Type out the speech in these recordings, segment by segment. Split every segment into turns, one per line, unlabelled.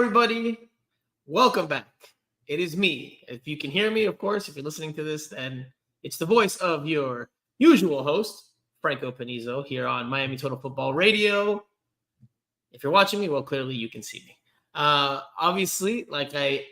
everybody. Welcome back. It is me. If you can hear me, of course, if you're listening to this, then it's the voice of your usual host, Franco Panizo, here on Miami Total Football Radio. If you're watching me, well, clearly you can see me. Obviously, like I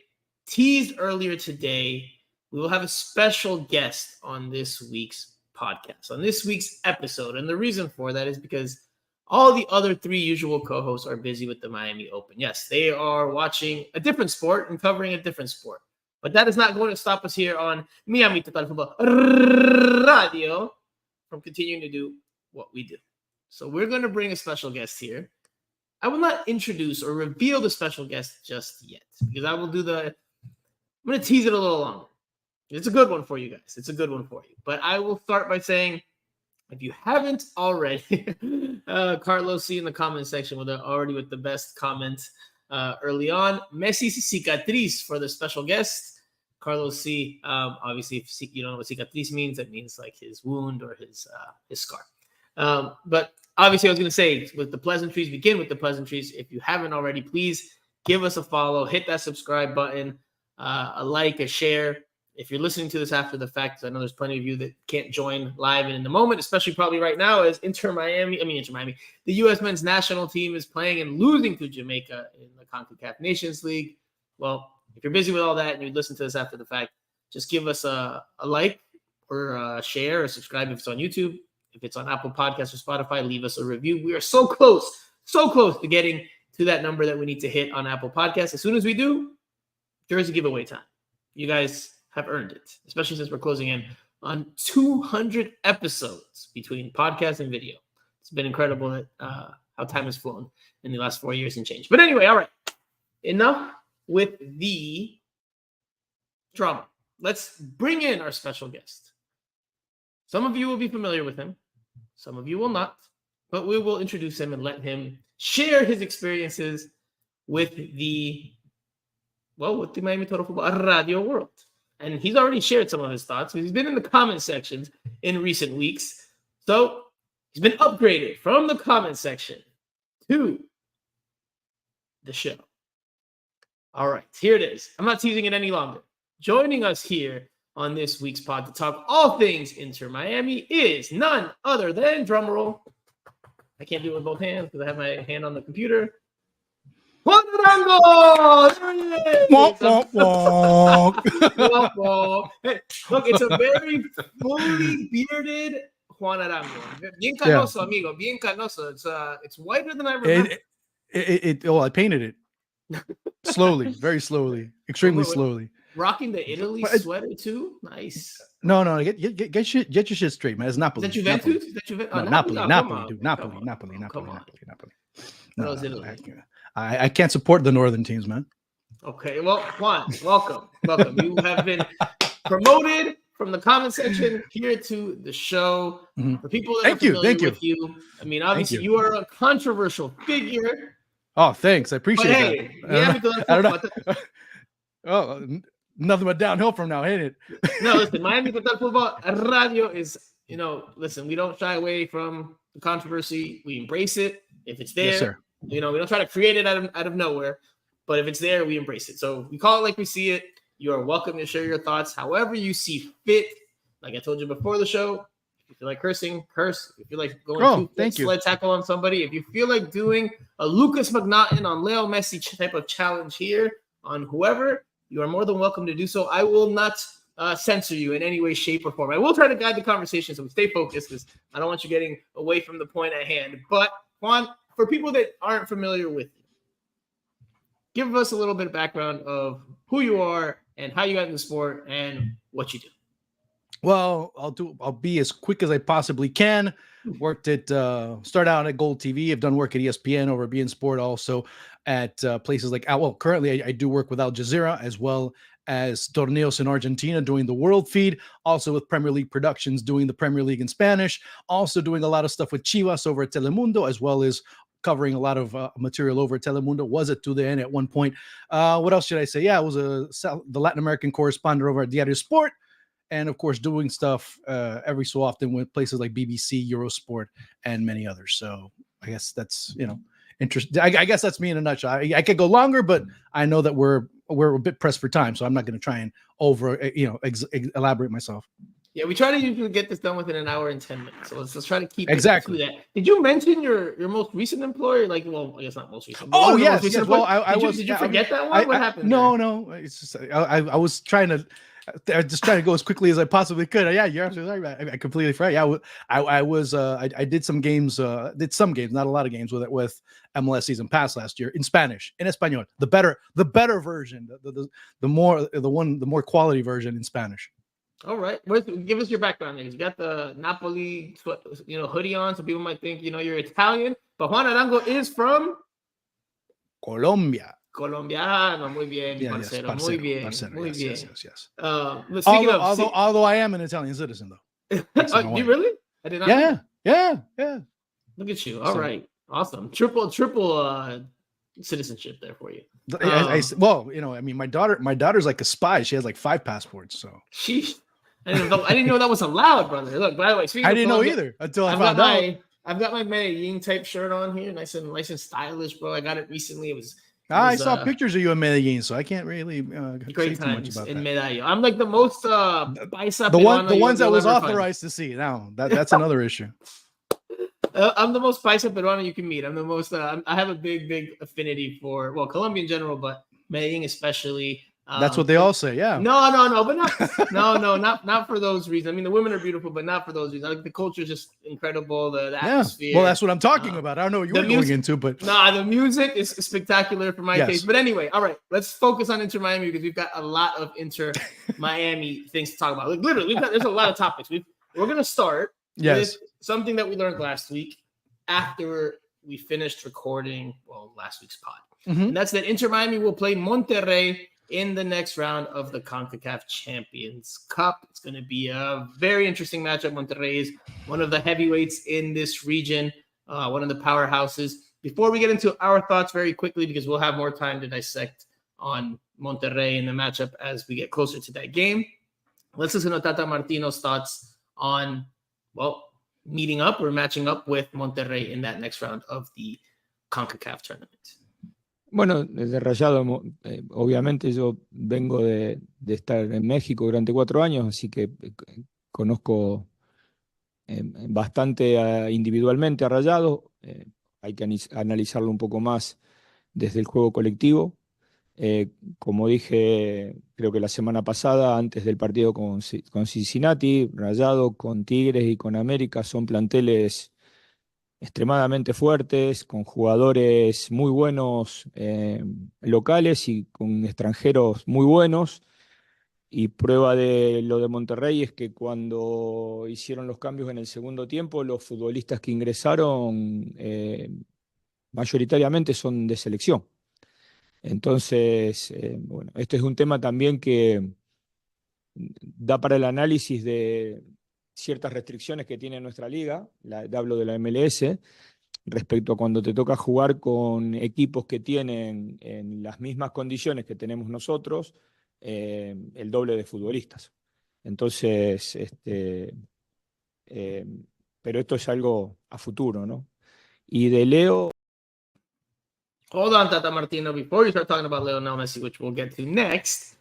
teased earlier today, we will have a special guest on this week's podcast, on this week's episode. And the reason for that is because all the other three usual co-hosts are busy with the Miami Open. Yes, they are watching a different sport and covering a different sport. But that is not going to stop us here on Miami Total Football Radio from continuing to do what we do. So we're going to bring a special guest here. I will not introduce or reveal the special guest just yet because I'm going to tease it a little longer. It's a good one for you guys. It's a good one for you. But I will start by saying, if you haven't already, Carlos C in the comment section with the best comment early on. Messi's cicatriz for the special guest. Carlos C, obviously, if you don't know what cicatriz means, that means like his wound or his scar. But obviously, I was going to say, with the pleasantries, begin with the pleasantries. If you haven't already, please give us a follow, hit that subscribe button, a like, a share. If you're listening to this after the fact, I know there's plenty of you that can't join live and in the moment, especially probably right now as Inter Miami. The U.S. men's national team is playing and losing to Jamaica in the CONCACAF Nations League. Well, if you're busy with all that and you listen to this after the fact, just give us a like or a share or subscribe if it's on YouTube. If it's on Apple Podcasts or Spotify, leave us a review. We are so close to getting to that number that we need to hit on Apple Podcasts. As soon as we do, jersey giveaway time. You guys have earned it, especially since we're closing in on 200 episodes between podcast and video. It's been incredible that how time has flown in the last 4 years and change. But anyway, all right, enough with the drama. Let's bring in our special guest. Some of you will be familiar with him. Some of you will not, but we will introduce him and let him share his experiences with the Miami Total Football Radio world. And he's already shared some of his thoughts. He's been in the comment sections in recent weeks. So he's been upgraded from the comment section to the show. All right, here it is. I'm not teasing it any longer. Joining us here on this week's pod to talk all things Inter Miami is none other than, drumroll, I can't do it with both hands because I have my hand on the computer, Juan Arango! Hey, look, it's a very fully bearded Juan Arango. Bien canoso, amigo. Bien canoso. It's whiter than I remember.
I painted it slowly, very slowly, extremely slowly.
Rocking the Italy sweater too. Nice.
No. Get your shit straight, man. It's Napoli.
Is that Juventus?
Napoli, dude. Napoli. No, I can't support the northern teams, man.
Okay, well, Juan, welcome. You have been promoted from the comment section here to the show. Mm-hmm. For people that are familiar with you, I mean, obviously you are a controversial figure.
Oh, thanks. I appreciate that. I don't know. Nothing but downhill from now, ain't it?
No, listen, Miami Total Football Radio is, listen, we don't shy away from the controversy. We embrace it. If it's there,
yes, sir.
We don't try to create it out of nowhere, but if it's there, we embrace it. So we call it like we see it. You are welcome to share your thoughts however you see fit. Like I told you before the show, if you feel like cursing, curse. If you feel like going sled tackle on somebody, if you feel like doing a Lucas McNaughton on Lionel Messi type of challenge here on whoever, you are more than welcome to do so. I will not censor you in any way, shape, or form. I will try to guide the conversation so we stay focused because I don't want you getting away from the point at hand. But Juan, for people that aren't familiar with you, give us a little bit of background of who you are and how you got into the sport and what you do.
Well, I'll be as quick as I possibly can. Start out at Gold TV. I've done work at ESPN over beIN Sport, also at places like, currently I do work with Al Jazeera as well as Torneos in Argentina doing the World Feed, also with Premier League Productions doing the Premier League in Spanish, also doing a lot of stuff with Chivas over at Telemundo, as well as covering a lot of material over at Telemundo. Was at TUDN at one point. What else should I say? Yeah, I was the Latin American correspondent over at Diario Sport, and of course doing stuff every so often with places like BBC, Eurosport, and many others. So I guess that's, interesting. I guess that's me in a nutshell. I could go longer, but I know that we're a bit pressed for time, so I'm not going to try and elaborate myself.
Yeah, we try to usually get this done within an hour and 10 minutes. So let's try to keep it to that. Did you mention your most recent employer? Like, well, I guess not most recent.
Oh, yes. Well,
did you forget that one? What happened?
No. It's just I was trying to. I just trying to go as quickly as I possibly could. Yeah, you're absolutely right. I completely forgot. Yeah, I did some games, not a lot of games with MLS season pass last year in Spanish, in Espanol, the better version, the more quality version in Spanish.
All right, give us your background. You got the Napoli, hoodie on, so people might think you're Italian, but Juan Arango is from
Colombia.
Colombiano, muy bien, parcero, muy bien, muy bien.
Yes.
Although
I am an Italian citizen, though.
You really? I did not.
Yeah.
Look at you. All right, awesome. Triple citizenship there for you.
My daughter's like a spy. She has like 5 passports. So
sheesh. I didn't know that was allowed, brother. Look, by the way,
I didn't know either until I found out.
I've got my Medellin type shirt on here, nice and stylish, bro. I got it recently.
I saw pictures of you in Medellin, so I can't really
great
say too much about
in
that.
Medellin. I'm like the most paisa
the ones that was authorized to see. Now that's another issue.
I'm the most paisa peruano you can meet. I'm the most. I have a big affinity for Colombia in general, but Medellin especially.
That's what they all say. Yeah.
No, but not for those reasons. I mean, the women are beautiful, but not for those reasons. Like the culture is just incredible. The atmosphere.
Well, that's what I'm talking about. I don't know what you were going into, but
the music is spectacular for my taste. But anyway, all right, let's focus on Inter Miami because we've got a lot of Inter Miami things to talk about. Like literally, there's a lot of topics. We're gonna start with something that we learned last week after we finished recording last week's pod, and that's that Inter Miami will play Monterrey in the next round of the CONCACAF Champions Cup. It's going to be a very interesting matchup. Monterrey is one of the heavyweights in this region, one of the powerhouses. Before we get into our thoughts very quickly, because we'll have more time to dissect on Monterrey and the matchup as we get closer to that game, let's listen to Tata Martino's thoughts on, meeting up or matching up with Monterrey in that next round of the CONCACAF tournament.
Bueno, desde Rayado, obviamente yo vengo de estar en México durante 4 años, así que conozco bastante individualmente a Rayado. Hay que analizarlo un poco más desde el juego colectivo. Como dije, creo que la semana pasada, antes del partido con Cincinnati, Rayado, con Tigres y con América son planteles extremadamente fuertes, con jugadores muy buenos locales y con extranjeros muy buenos. Y prueba de lo de Monterrey es que cuando hicieron los cambios en el segundo tiempo, los futbolistas que ingresaron mayoritariamente son de selección. Entonces, este es un tema también que da para el análisis de ciertas restricciones que tiene nuestra liga, hablo de la MLS, respecto a cuando te toca jugar con equipos que tienen en las mismas condiciones que tenemos nosotros, el doble de futbolistas. Entonces, pero esto es algo a futuro, ¿no? Y de Leo...
Hold on, Tata Martino. Before you start talking about Lionel Messi, which we'll get to next,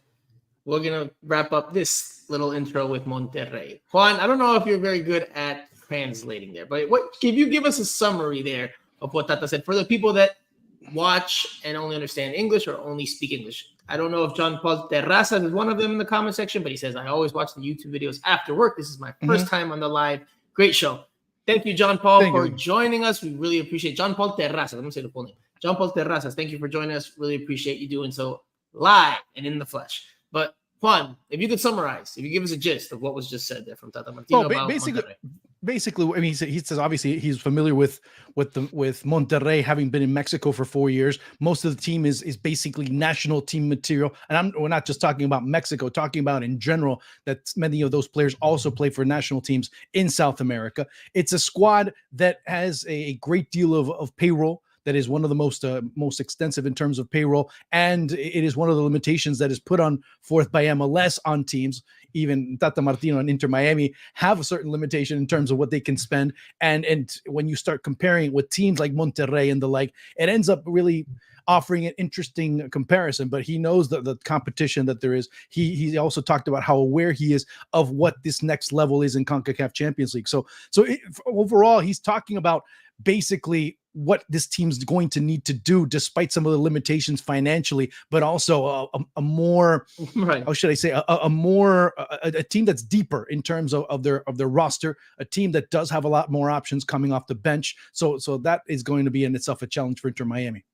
we're going to wrap up this little intro with Monterrey. Juan, I don't know if you're very good at translating there, but can you give us a summary there of what Tata said for the people that watch and only understand English or only speak English? I don't know if John Paul Terrazas is one of them in the comment section, but he says, I always watch the YouTube videos after work. This is my first time on the live. Great show. Thank you, John Paul, for joining us. We really appreciate it. John Paul Terrazas. Let me say the full name. John Paul Terrazas, thank you for joining us. Really appreciate you doing so live and in the flesh. But Juan, if you could summarize, if you give us a gist of what was just said there from Tata Martino about
basically, I mean, he says obviously he's familiar with Monterrey, having been in Mexico for 4 years. Most of the team is basically national team material, and we're not just talking about Mexico, talking about in general that many of those players also play for national teams in South America. It's a squad that has a great deal of payroll. that is one of the most extensive in terms of payroll, and it is one of the limitations that is put on forth by MLS on teams. Even Tata Martino and Inter Miami have a certain limitation in terms of what they can spend, and when you start comparing with teams like Monterrey and the like, it ends up really offering an interesting comparison. But he knows the competition that there is. He also talked about how aware he is of what this next level is in CONCACAF Champions League. So overall, he's talking about basically what this team's going to need to do, despite some of the limitations financially, but also a more,
right.
How should I say, a team that's deeper in terms of their roster, a team that does have a lot more options coming off the bench. So that is going to be in itself a challenge for Inter Miami.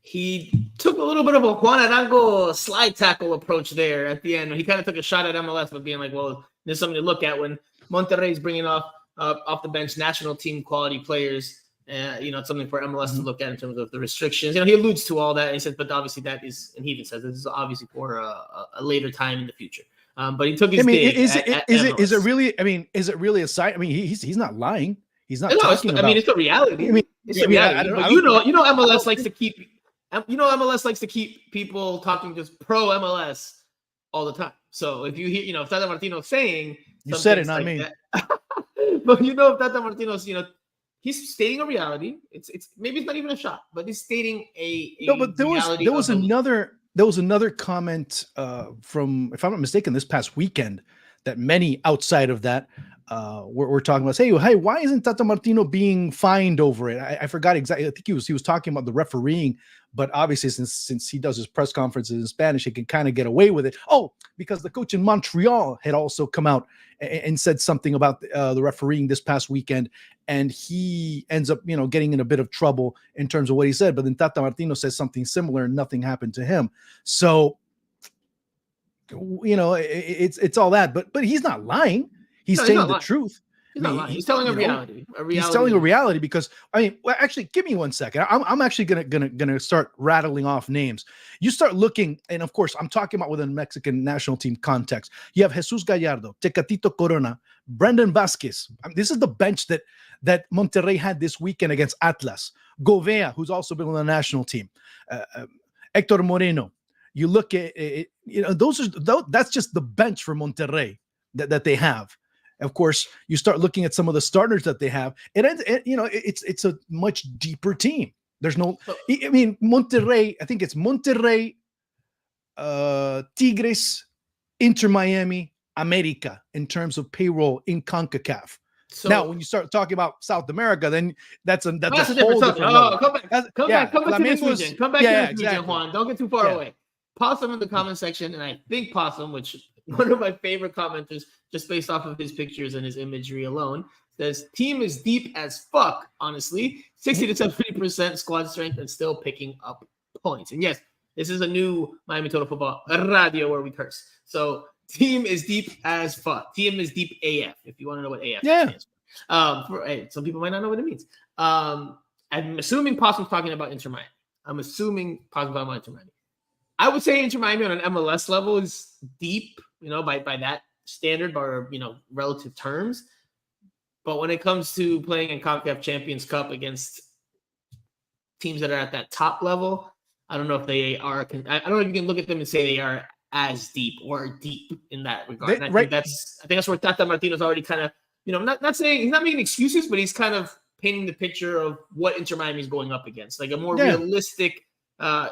He took a little bit of a Juan Arango slide tackle approach there at the end. He kind of took a shot at MLS, but being like, well, there's something to look at when Monterrey is bringing off the bench national team quality players. It's something for MLS to look at in terms of the restrictions. He alludes to all that. And he says, but obviously that is, and he even says this is obviously for a later time in the future. But he took his dig. Is
it really? I mean, is it really a side? I mean, he's not lying. He's not talking about.
I mean, it's a reality. It's a reality. But MLS likes to keep. MLS likes to keep people talking just pro MLS all the time. So if you hear, if Tata Martino's saying,
you said it, not
like
me.
But if Tata Martino's, he's stating a reality. It's maybe it's not even a shot, but he's stating a
no. But there was another comment from, if I'm not mistaken, this past weekend that many outside of that we're talking about. Hey, why isn't Tata Martino being fined over it? I forgot exactly. I think he was talking about the refereeing, but obviously since he does his press conferences in Spanish, he can kind of get away with it. Oh, because the coach in Montreal had also come out and said something about the refereeing this past weekend, and he ends up getting in a bit of trouble in terms of what he said. But then Tata Martino says something similar, and nothing happened to him. So it's all that, but he's not lying. He's saying the truth.
He's not lying. He's telling a reality.
He's telling a reality because actually, give me 1 second. I'm actually gonna start rattling off names. You start looking, and of course, I'm talking about within Mexican national team context. You have Jesus Gallardo, Tecatito Corona, Brendan Vasquez. This is the bench that Monterrey had this weekend against Atlas. Govea, who's also been on the national team. Hector Moreno. You look at it, that's just the bench for Monterrey that they have. Of course, you start looking at some of the starters that they have, it's a much deeper team. There's no, Monterrey. I think it's Monterrey, Tigres, Inter Miami, America in terms of payroll in CONCACAF. So now, when you start talking about South America, then that's a whole different level.
Come back to this region. Come back to this region, Juan. Don't get too far away. Possum in the comment section, and I think Possum, which one of my favorite commenters, just based off of his pictures and his imagery alone, says team is deep as fuck, honestly. 60 to 70% squad strength and still picking up points. And yes, this is a new Miami Total Football radio where we curse. So team is deep as fuck. Team is deep AF, if you want to know what AF stands for. Some people might not know what it means. I'm assuming Possum's talking about Inter Miami. I would say Inter Miami on an MLS level is deep, by that standard or, relative terms. But when it comes to playing in CONCACAF Champions Cup against teams that are at that top level, I don't know if they are. I don't know if you can look at them and say they are as deep or deep in that regard. I think that's where Tata Martino's already kind of, not saying he's not making excuses, but he's kind of painting the picture of what Inter Miami is going up against, like a more realistic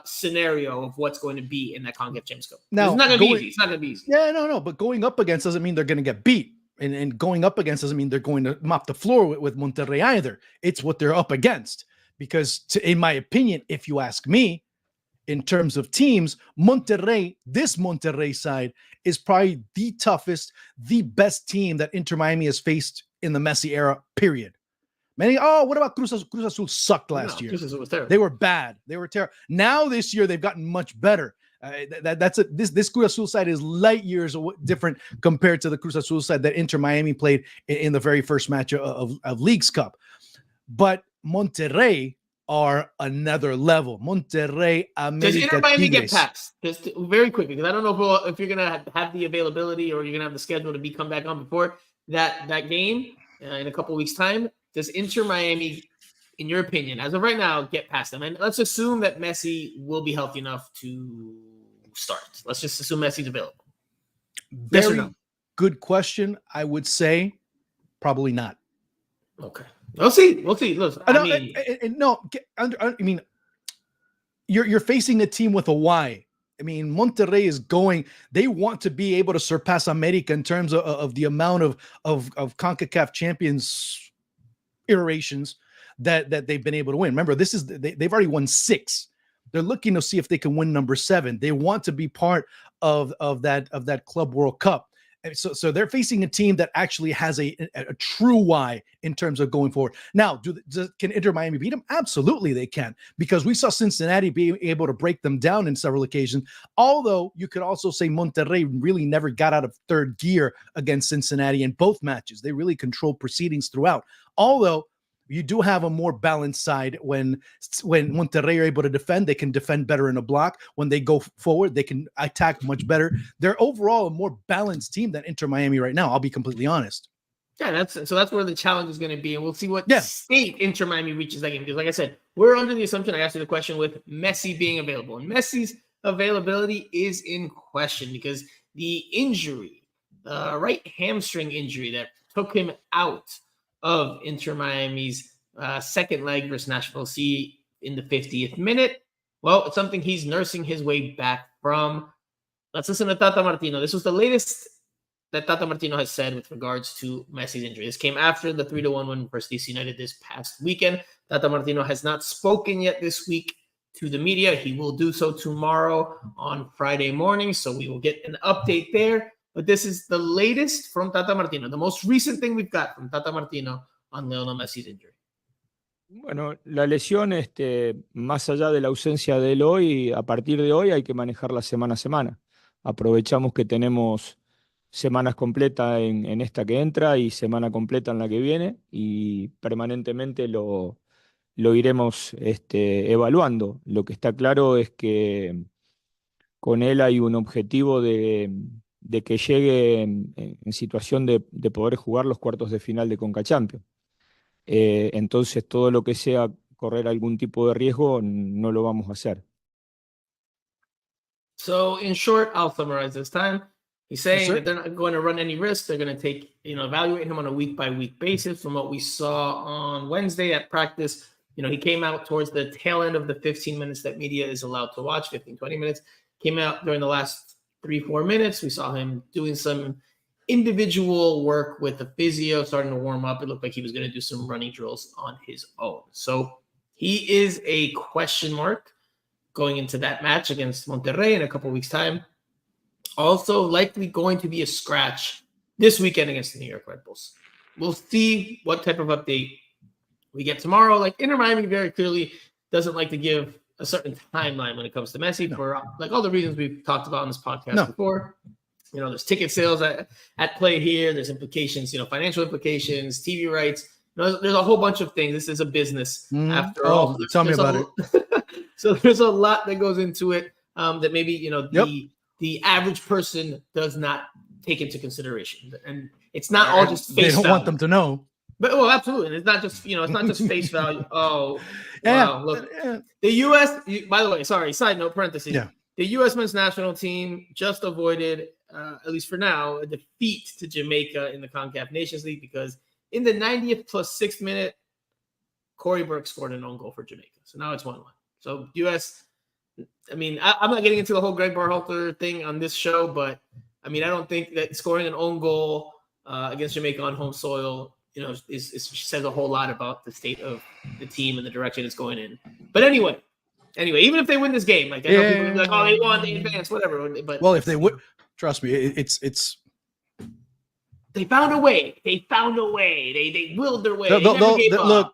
scenario of what's going to be in that CONCACAF Champions Cup. Now, it's not going to be easy. It's not going to be easy.
Yeah, no. But going up against doesn't mean they're going to get beat. And going up against doesn't mean they're going to mop the floor with Monterrey either. It's what they're up against. Because in my opinion, if you ask me, in terms of teams, this Monterrey side is probably the toughest, the best team that Inter Miami has faced in the Messi era, period. What about Cruz Azul? Cruz Azul sucked last year.
Cruz Azul was terrible.
They were bad. They were terrible. Now this year they've gotten much better. This Cruz Azul side is light years different compared to the Cruz Azul side that Inter Miami played in the very first match of Leagues Cup. But Monterrey are another level. Monterrey, America,
does Inter Miami
Tigres
get past? Just very quickly, because I don't know if you're gonna have the availability or you're gonna have the schedule to come back on before that game in a couple weeks' time. Does Inter Miami in your opinion, as of right now, get past them? And let's assume that Messi will be healthy enough to start. Let's just assume Messi's available. Yes or
Very
no?
good question. I would say probably not.
Okay. We'll see. Look, I mean,
I mean, you're facing a team with a why. I mean, Monterrey is going. They want to be able to surpass America in terms of the amount of CONCACAF champions iterations that they've been able to win. Remember, they've already won 6. They're looking to see if they can win number 7. They want to be part of that Club World Cup. And so they're facing a team that actually has a true why in terms of going forward. Now, can Inter Miami beat them? Absolutely, they can, because we saw Cincinnati being able to break them down in several occasions. Although you could also say Monterrey really never got out of third gear against Cincinnati in both matches. They really controlled proceedings throughout. Although you do have a more balanced side when Monterrey are able to defend. They can defend better in a block. When they go forward, they can attack much better. They're overall a more balanced team than Inter Miami right now. I'll be completely honest.
Yeah, that's where the challenge is going to be, and we'll see what state Inter Miami reaches that game. Because, like I said, we're under the assumption. I asked you the question with Messi being available, and Messi's availability is in question because the injury, the right hamstring injury that took him out of Inter Miami's second leg versus Nashville C in the 50th minute. Well, it's something he's nursing his way back from. Let's listen to Tata Martino. This was the latest that Tata Martino has said with regards to Messi's injury. This came after the 3-1 win versus DC United this past weekend. Tata Martino has not spoken yet this week to the media. He will do so tomorrow on Friday morning, so we will get an update there. But this is the latest from Tata Martino, the most recent thing we've got from Tata Martino on Lionel Messi's injury.
Bueno, la lesión, más allá de la ausencia de él hoy, a partir de hoy hay que manejarla semana a semana. Aprovechamos que tenemos semanas completas en esta que entra y semana completa en la que viene y permanentemente lo iremos evaluando. Lo que está claro es que con él hay un objetivo de que llegue en situación de poder jugar los cuartos de final de Conca Champions. Entonces todo lo que sea correr algún tipo de riesgo no lo vamos a hacer.
So in short, I'll summarize this time. He's saying that they're not going to run any risks. They're going to evaluate him on a week-by-week basis. From what we saw on Wednesday at practice, he came out towards the tail end of the 15 minutes that media is allowed to watch, 15, 20 minutes. Came out during the last 3-4 minutes. We saw him doing some individual work with the physio, starting to warm up. It looked like he was going to do some running drills on his own. So he is a question mark going into that match against Monterrey in a couple weeks' time. Also likely going to be a scratch this weekend against the New York Red Bulls. We'll see what type of update we get tomorrow. Like, Inter Miami very clearly doesn't like to give a certain timeline when it comes to Messi for like all the reasons we've talked about on this podcast before. There's ticket sales at play here. There's implications, financial implications, TV rights. There's a whole bunch of things. This is a business after all. So
tell me about it.
So there's a lot that goes into it that maybe, the average person does not take into consideration. And it's not all just face value.
They don't want them to know.
But absolutely. And it's not just, it's not just face value. Oh, wow. Look, the U.S., by the way, sorry, side note, parentheses. Yeah. The U.S. men's national team just avoided, at least for now, a defeat to Jamaica in the CONCACAF Nations League because in the 90th plus 6th minute, Corey Burke scored an own goal for Jamaica. So now it's 1-1. So U.S., I'm not getting into the whole Greg Berhalter thing on this show, but, I don't think that scoring an own goal against Jamaica on home soil, says a whole lot about the state of the team and the direction it's going in. But anyway, even if they win this game, like I know people will be like, oh, they won, they advanced, whatever. But
if they would, trust me, it's.
They found a way. They willed their way. They never gave up.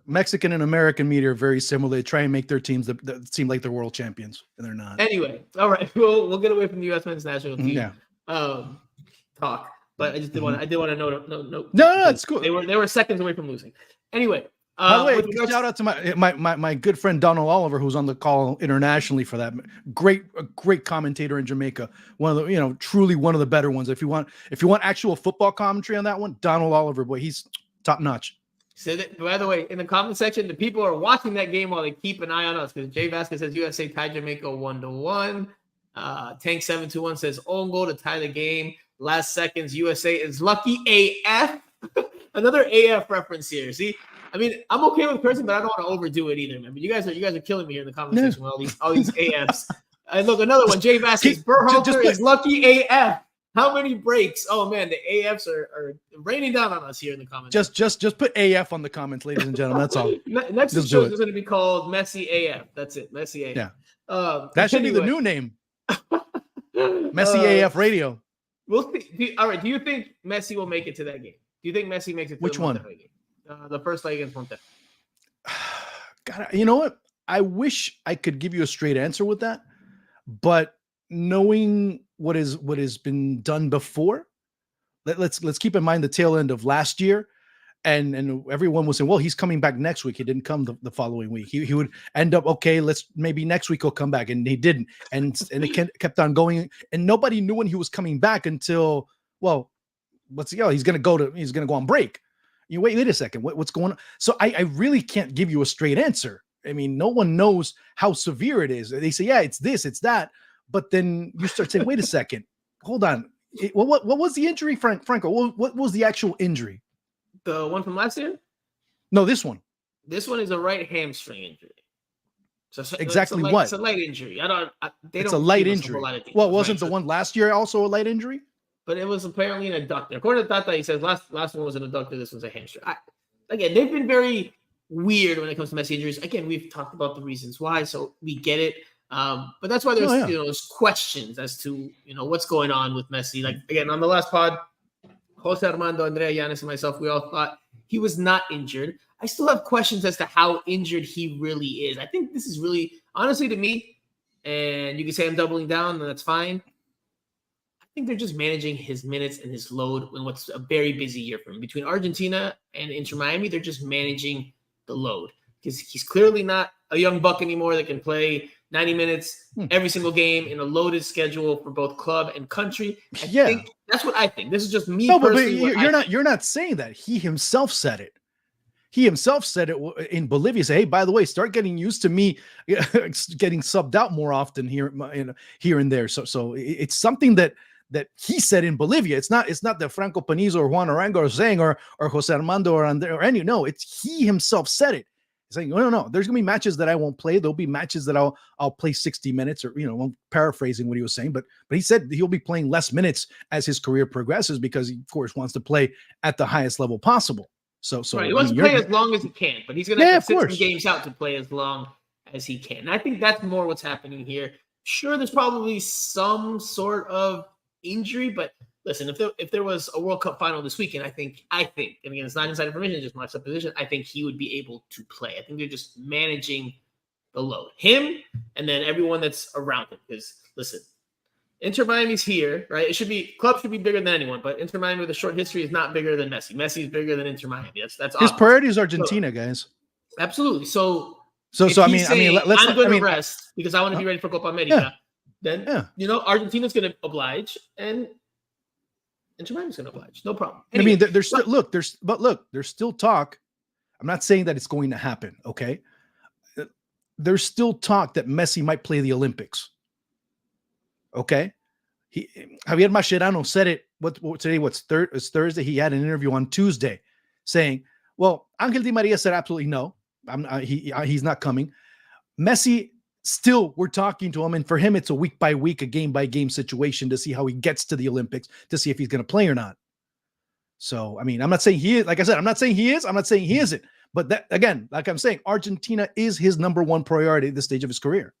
Mexican and American media are very similar. They try and make their teams that seem like they're world champions, and they're not.
Anyway, all right, we'll get away from the U.S. men's national team talk. But I just did want to note.
No, it's cool.
They were seconds away from losing. Anyway.
By the way, shout out to my good friend Donald Oliver, who's on the call internationally for that. Great commentator in Jamaica. One of the, truly one of the better ones. If you want actual football commentary on that one, Donald Oliver, boy, he's top notch.
So by the way, in the comment section, the people are watching that game while they keep an eye on us because Jay Vasquez says USA tied Jamaica 1-1. Tank 721 says own goal to tie the game. Last seconds, USA is lucky AF. Another AF reference here. See, I mean, I'm okay with cursing, but I don't want to overdo it either, man. But you guys are killing me here in the comment section with all these AFs. And look, another one. Jay Vasquez, Berhalter is lucky AF. How many breaks? Oh man, the AFs are raining down on us here in the comments.
Just put AF on the comments, ladies and gentlemen. That's all.
Next show is going to be called Messi AF. That's it, Messi AF.
Yeah. That should be the new name. Messi AF Radio.
We'll see. All right. Do you think Messi will make it to that game? Do you think Messi makes it to
which
the
one?
Game? The first leg against Monterrey.
God, you know what? I wish I could give you a straight answer with that, but knowing what has been done before, let's keep in mind the tail end of last year, and everyone was saying, well, he's coming back next week. He didn't come the following week. He would end up, okay, maybe next week he'll come back, and he didn't, and it kept on going, and nobody knew when he was coming back until, well, he's gonna go on break. You wait a second, what's going on? So I really can't give you a straight answer. I mean, no one knows how severe it is. They say, yeah, it's this, it's that. But then you start saying, wait a second, hold on. What was the injury, Franco? What was the actual injury?
The one from last year?
No, this one.
This one is a right hamstring injury. So
exactly what?
It's a light injury.
It's a light injury. Well, wasn't the one last year also a light injury?
But it was apparently an adductor. According to Tata, he says last one was an adductor. This was a hamstring. Again, they've been very weird when it comes to Messi injuries. Again, we've talked about the reasons why, so we get it. But that's why there's there's questions as to what's going on with Messi. Like again, on the last pod, Jose Armando, Andrea, Yanis, and myself, we all thought he was not injured. I still have questions as to how injured he really is. I think this is really, honestly, to me, and you can say I'm doubling down, and that's fine. I think they're just managing his minutes and his load in what's a very busy year for him. Between Argentina and Inter Miami, they're just managing the load because he's clearly not a young buck anymore that can play 90 minutes every single game in a loaded schedule for both club and country. I think that's what I think. This is just me.
No, but you're not saying that. He himself said it. He himself said it in Bolivia. Say, hey, by the way, start getting used to me getting subbed out more often here and there. So it's something that he said in Bolivia. It's not that Franco Panizo or Juan Arango are saying or Jose Armando or any. No, it's he himself said it. He's saying, no. There's gonna be matches that I won't play. There'll be matches that I'll play 60 minutes, or I'm paraphrasing what he was saying, but he said he'll be playing less minutes as his career progresses because he of course wants to play at the highest level possible. So
right. He wants to play as long as he can, but he's gonna have 60 games out to play as long as he can. And I think that's more what's happening here. Sure, there's probably some sort of injury, but listen, if there was a World Cup final this weekend, I think, and again, it's not inside information, it's just my supposition, I think he would be able to play. I think they're just managing the load. Him and then everyone that's around him. Because listen, Inter Miami's here, right? Club should be bigger than anyone, but Inter Miami with a short history is not bigger than Messi. Messi is bigger than Inter Miami. That's
his
obvious.
priority is Argentina, guys.
Absolutely. So
I mean,
I'm going to rest because I want to be ready for Copa America. Then Argentina's going to oblige, and Inter Miami's going to oblige. No problem. Anyway,
I mean, there's still talk. I'm not saying that it's going to happen. Okay, there's still talk that Messi might play the Olympics. Okay, Javier Mascherano said it. Today? It's Thursday. He had an interview on Tuesday, saying, "Well, Angel Di Maria said absolutely no. He's not coming. Messi." Still, we're talking to him, and for him, it's a week by week, a game by game situation to see how he gets to the Olympics, to see if he's going to play or not. So, I mean, I'm not saying he is. Like I said, I'm not saying he is. I'm not saying he isn't. But that, again, like I'm saying, Argentina is his number one priority at this stage of his career.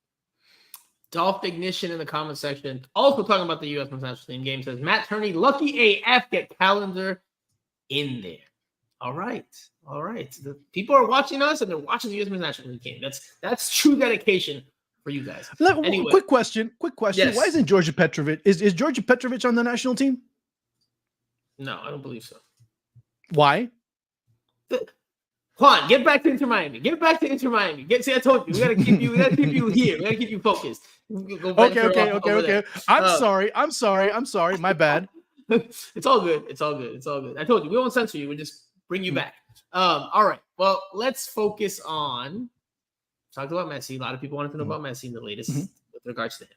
Dolph Ignition in the comment section, also talking about the U.S. Men's National Team game, says Matt Turney, lucky AF, get calendar in there. All right. The people are watching us, and they're watching the U.S. Men's National Team game. That's true dedication for you guys.
Anyway, quick question.
Yes.
Why isn't Georgia Petrovic? Is Georgia Petrovic on the national team?
No, I don't believe so.
Why?
Juan, get back to Inter Miami. See, I told you, we gotta keep you here. We gotta keep you focused.
Okay. I'm sorry. My bad.
It's all good. I told you, we won't censor you. We'll just bring you back. All right. Well, let's focus on. Talked about Messi. A lot of people wanted to know about Messi in the latest with regards to him.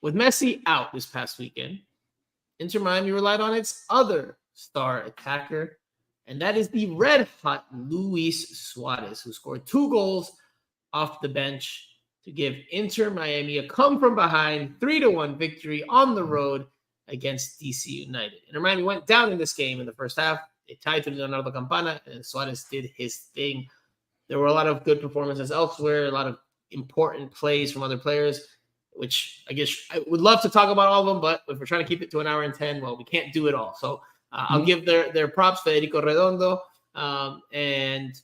With Messi out this past weekend, Inter Miami relied on its other star attacker, and that is the red-hot Luis Suarez, who scored 2 goals off the bench to give Inter Miami a come-from-behind 3-1 victory on the road against DC United. Inter Miami went down in this game in the first half. They tied to Leonardo Campana, and Suarez did his thing. There were a lot of good performances elsewhere, a lot of important plays from other players, which I guess I would love to talk about all of them, but if we're trying to keep it to an hour and 10, well, we can't do it all. So I'll give their props, Federico Redondo and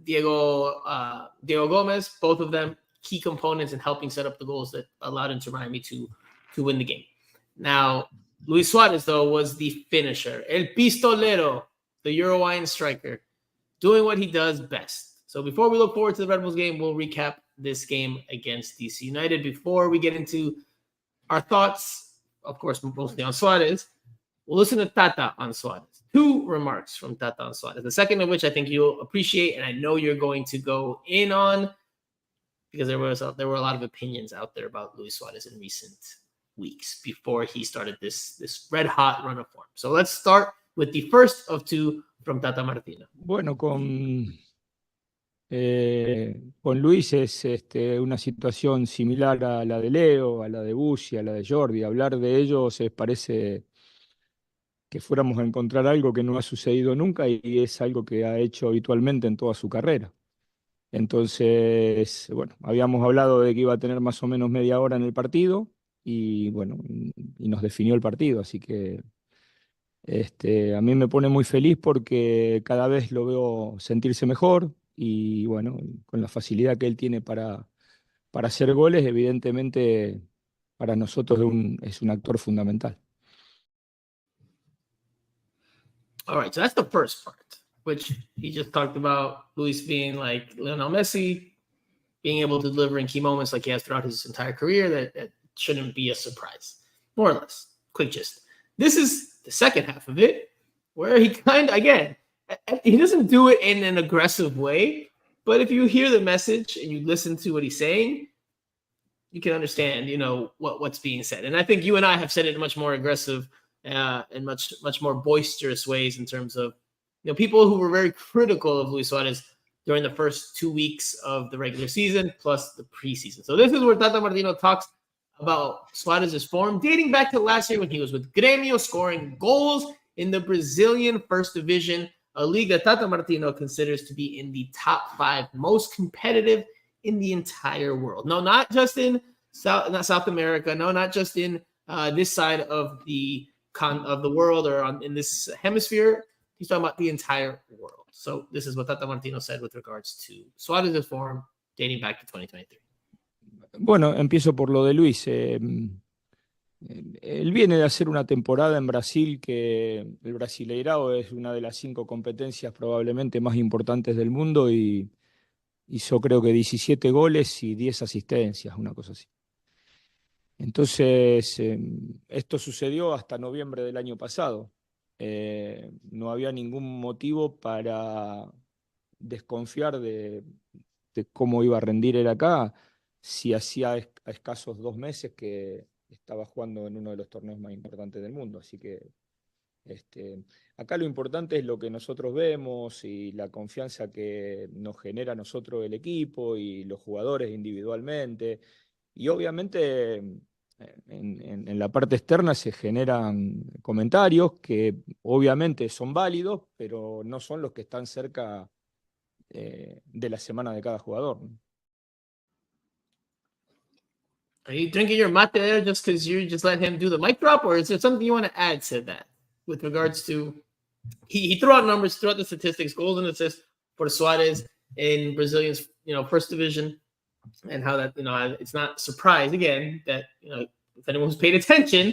Diego Gomez, both of them key components in helping set up the goals that allowed Inter Miami to win the game. Now, Luis Suarez, though, was the finisher. El Pistolero, the Uruguayan striker, doing what he does best. So before we look forward to the Red Bulls game, we'll recap this game against DC United. Before we get into our thoughts, of course, mostly on Suarez, we'll listen to Tata on Suarez. 2 remarks from Tata on Suarez. The second of which I think you'll appreciate, and I know you're going to go in on, because there were a lot of opinions out there about Luis Suarez in recent weeks before he started this red-hot run of form. So let's start with the first of 2 from Tata Martino.
Bueno, con Luis es una situación similar a la de Leo, a la de Bushi, a la de Jordi. Hablar de ellos parece que fuéramos a encontrar algo que no ha sucedido nunca y es algo que ha hecho habitualmente en toda su carrera. Entonces, bueno, habíamos hablado de que iba a tener más o menos media hora en el partido y bueno, y nos definió el partido, así que a mí me pone muy feliz porque cada vez lo veo sentirse mejor y bueno, con la facilidad que él tiene para hacer goles, evidentemente para nosotros es un actor fundamental.
All right, so that's the first part, which he just talked about Luis being like Lionel Messi, being able to deliver in key moments like he has throughout his entire career. That shouldn't be a surprise, more or less. Quick gist. This is the second half of it, where he again, he doesn't do it in an aggressive way, but if you hear the message and you listen to what he's saying, you can understand, what's being said. And I think you and I have said it in much more aggressive and much more boisterous ways in terms of, people who were very critical of Luis Suarez during the first 2 weeks of the regular season plus the preseason. So this is where Tata Martino talks about Suarez's form dating back to last year when he was with Grêmio, scoring goals in the Brazilian First Division, a league that Tata Martino considers to be in the top 5 most competitive in the entire world. No, not just in South America. No, not just in this side of the world or in this hemisphere. He's talking about the entire world. So this is what Tata Martino said with regards to Suarez's form dating back to 2023.
Bueno, empiezo por lo de Luis. Él viene de hacer una temporada en Brasil que el Brasileirao es una de las 5 competencias probablemente más importantes del mundo y hizo creo que 17 goles y 10 asistencias, una cosa así. Entonces, esto sucedió hasta noviembre del año pasado. No había ningún motivo para desconfiar de cómo iba a rendir él acá, si hacía escasos 2 meses que estaba jugando en uno de los torneos más importantes del mundo. Así que acá lo importante es lo que nosotros vemos y la confianza que nos genera a nosotros el equipo y los jugadores individualmente. Y obviamente en la parte externa se generan comentarios que obviamente son válidos, pero no son los que están cerca de la semana de cada jugador.
Are you drinking your mate there just because you just let him do the mic drop, or is there something you want to add to that with regards to he threw out numbers, threw out the statistics, goals and assists for Suarez in Brazilian's first division, and how that it's not a surprise again that if anyone's paid attention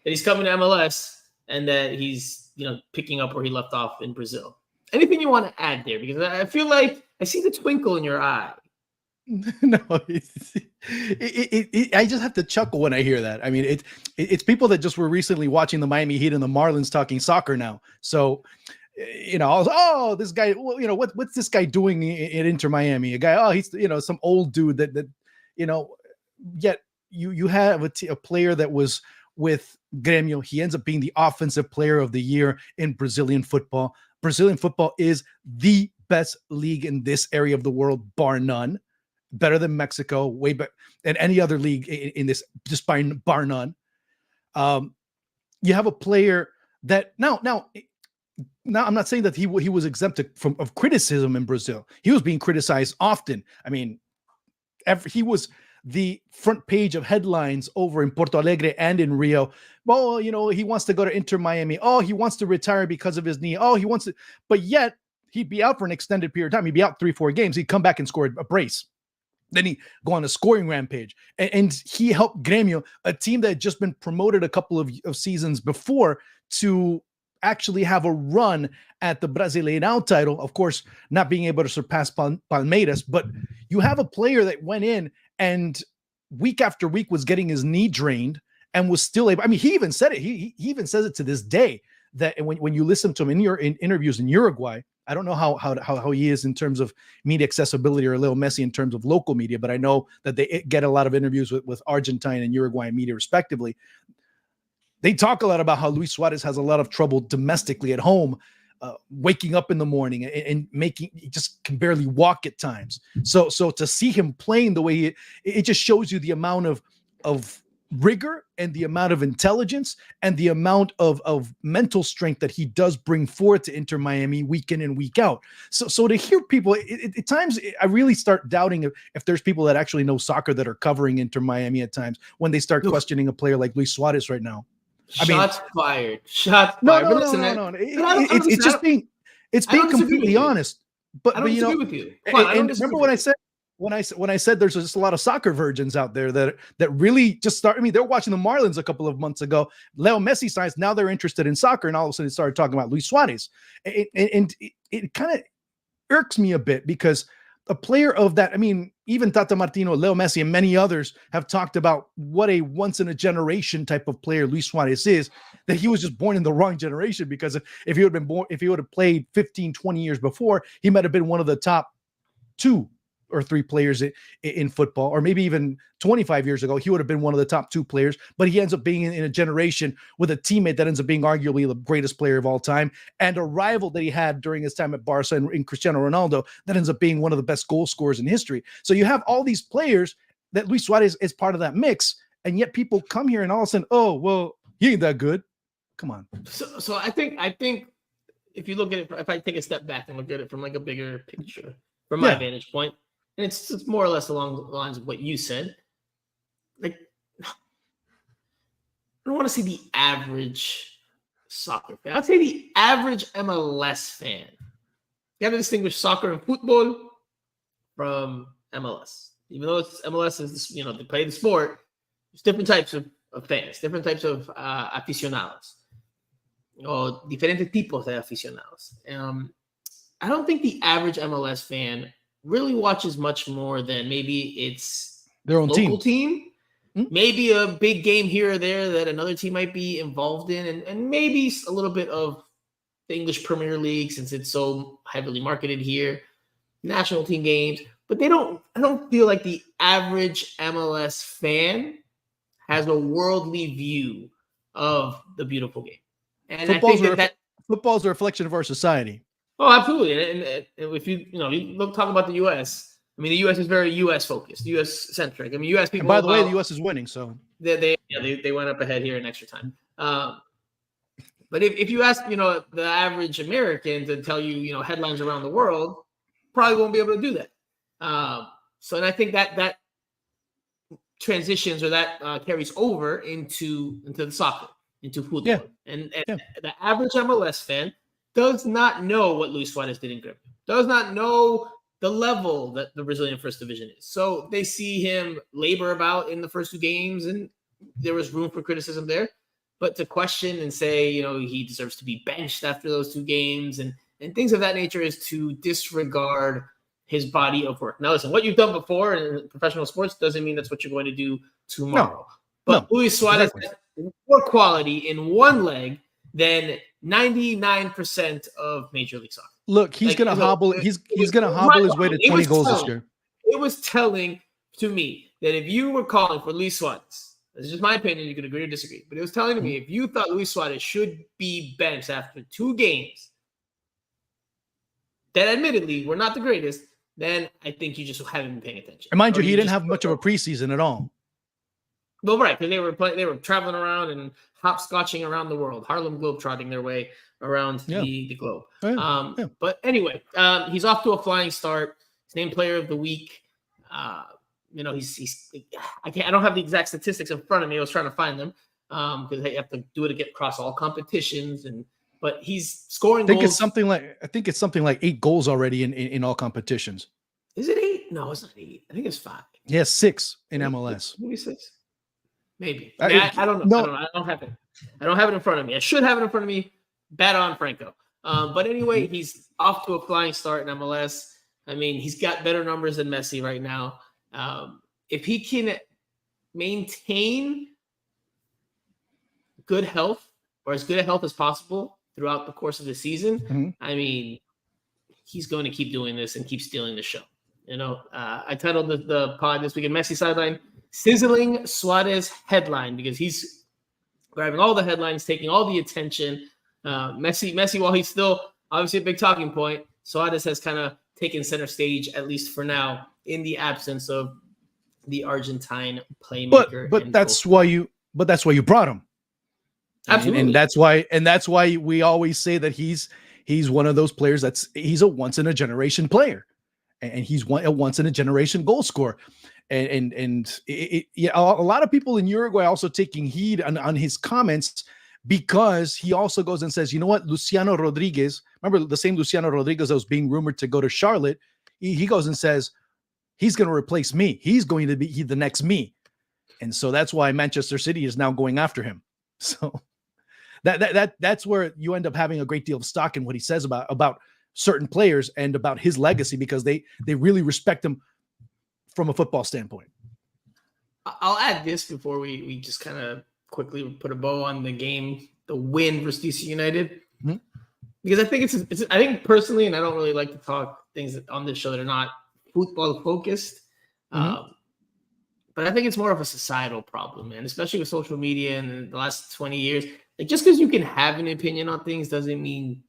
that he's coming to MLS and that he's picking up where he left off in Brazil. Anything you want to add there? Because I feel like I see the twinkle in your eye.
No, I just have to chuckle when I hear that. I mean, it's people that just were recently watching the Miami Heat and the Marlins talking soccer now. So This guy, what's this guy doing in Inter Miami? A guy, he's some old dude that yet you have a player that was with Grêmio. He ends up being the offensive player of the year in Brazilian football. Brazilian football is the best league in this area of the world, bar none. Better than Mexico, way better than any other league in this, just bar none. You have a player that now I'm not saying that he was exempt of criticism in Brazil. He was being criticized often. I mean, he was the front page of headlines over in Porto Alegre and in Rio. Well, he wants to go to Inter Miami. Oh, he wants to retire because of his knee. Oh, he wants to, but yet he'd be out for an extended period of time. He'd be out 3-4 games. He'd come back and score a brace. Then he go on a scoring rampage. And he helped Grêmio, a team that had just been promoted a couple of seasons before, to actually have a run at the Brasileirão title. Of course, not being able to surpass Palmeiras, but you have a player that went in and week after week was getting his knee drained and was still able. I mean, he even said it. He even says it to this day, that when you listen to him in interviews in Uruguay, I don't know how he is in terms of media accessibility, or Lionel Messi in terms of local media, but I know that they get a lot of interviews with Argentine and Uruguayan media respectively. They talk a lot about how Luis Suarez has a lot of trouble domestically at home, waking up in the morning and he just can barely walk at times. So to see him playing the way it just shows you the amount of rigor and the amount of intelligence and the amount of mental strength that he does bring forth to Inter Miami week in and week out. So to hear people, at times I really start doubting if there's people that actually know soccer that are covering Inter Miami at times when they start questioning a player like Luis Suarez right now.
Shots fired. No.
It's being completely honest. But
I don't disagree with you.
Remember when I said there's just a lot of soccer virgins out there that really just start. I mean, they're watching the Marlins a couple of months ago. Leo Messi signs. Now they're interested in soccer, and all of a sudden they started talking about Luis Suarez. And it kind of irks me a bit, because a player of that, I mean, even Tata Martino, Leo Messi, and many others have talked about what a once-in-a-generation type of player Luis Suarez is, that he was just born in the wrong generation, because if he would have played 15, 20 years before, he might have been one of the top 2 or 3 players in football, or maybe even 25 years ago, he would have been one of the top 2 players, but he ends up being in a generation with a teammate that ends up being arguably the greatest player of all time, and a rival that he had during his time at Barca in Cristiano Ronaldo that ends up being one of the best goal scorers in history. So you have all these players that Luis Suarez is part of that mix, and yet people come here and all of a sudden, oh, well, he ain't that good. Come on.
So I think if you look at it, if I take a step back and look at it from like a bigger picture, from my vantage point, and it's more or less along the lines of what you said. Like, I don't want to see the average soccer fan. I'd say the average MLS fan. You have to distinguish soccer and Futbol from MLS. Even though MLS is, they play the sport, there's different types of fans, different types of aficionados, or diferentes tipos de aficionados. I don't think the average MLS fan really watches much more than maybe it's
their own
local team. Maybe a big game here or there that another team might be involved in, and maybe a little bit of the English Premier League, since it's so heavily marketed here, national team games. But I don't feel like the average MLS fan has a worldly view of the beautiful game. And
football's a reflection of our society.
Oh, absolutely. And if you talk about the U.S., I mean, the U.S. is very U.S. focused, U.S. centric. I mean, U.S. people.
And by the way, the U.S. is winning, so
they went up ahead here in extra time. But if you ask, the average American to tell you, headlines around the world, probably won't be able to do that. And I think that transitions, or that carries over into the soccer, into football.
Yeah.
And the average MLS fan does not know what Luis Suarez did in Grêmio, does not know the level that the Brazilian First Division is. So they see him labor about in the first 2 games, and there was room for criticism there. But to question and say, he deserves to be benched after those 2 games and things of that nature is to disregard his body of work. Now, listen, what you've done before in professional sports doesn't mean that's what you're going to do tomorrow. But Luis Suarez has more quality in one leg than 99% of Major League Soccer.
Look, he's gonna hobble. He's gonna hobble his way to 20 goals this year.
It was telling to me that if you were calling for Luis Suarez, this is just my opinion, you can agree or disagree, but it was telling to me if you thought Luis Suarez should be benched after 2 games that admittedly were not the greatest, then I think you just haven't been paying attention.
And mind you, he didn't have much of a preseason at all.
Well, right, because they were traveling around and hopscotching around the world, Harlem Globetrotting their way around the globe. But anyway, he's off to a flying start. He's named Player of the Week. I don't have the exact statistics in front of me. I was trying to find them because they have to do it to get across all competitions. But he's scoring goals.
I think it's something like 8 goals already in all competitions.
Is it 8? No, it's not 8. I think it's 5.
He has 6 in MLS.
Maybe 6. Maybe. I don't know. I don't have it. I don't have it in front of me. I should have it in front of me. Bad on Franco. But anyway, he's off to a flying start in MLS. I mean, he's got better numbers than Messi right now. If he can maintain good health or as good a health as possible throughout the course of the season, I mean, he's going to keep doing this and keep stealing the show. I titled the pod this weekend, Messi Sidelined, Sizzling Suarez Headline, because he's grabbing all the headlines, taking all the attention. Messi, while he's still obviously a big talking point, Suarez has kind of taken center stage, at least for now, in the absence of the Argentine playmaker.
But that's why you brought him.
Absolutely.
And that's why we always say that he's one of those players he's a once in a generation player, and he's a once in a generation goal scorer. And a lot of people in Uruguay also taking heed on his comments, because he also goes and says, you know what, Luciano Rodriguez, remember the same Luciano Rodriguez that was being rumored to go to Charlotte, he goes and says, he's going to replace me. He's going to be the next me. And so that's why Manchester City is now going after him. So that's where you end up having a great deal of stock in what he says about certain players and about his legacy, because they really respect him from a football standpoint.
I'll add this before we just kind of quickly put a bow on the game, the win versus DC United, because I think I think personally, and I don't really like to talk things on this show that are not football focused, but I think it's more of a societal problem, man, especially with social media in the last 20 years. Like, just because you can have an opinion on things doesn't mean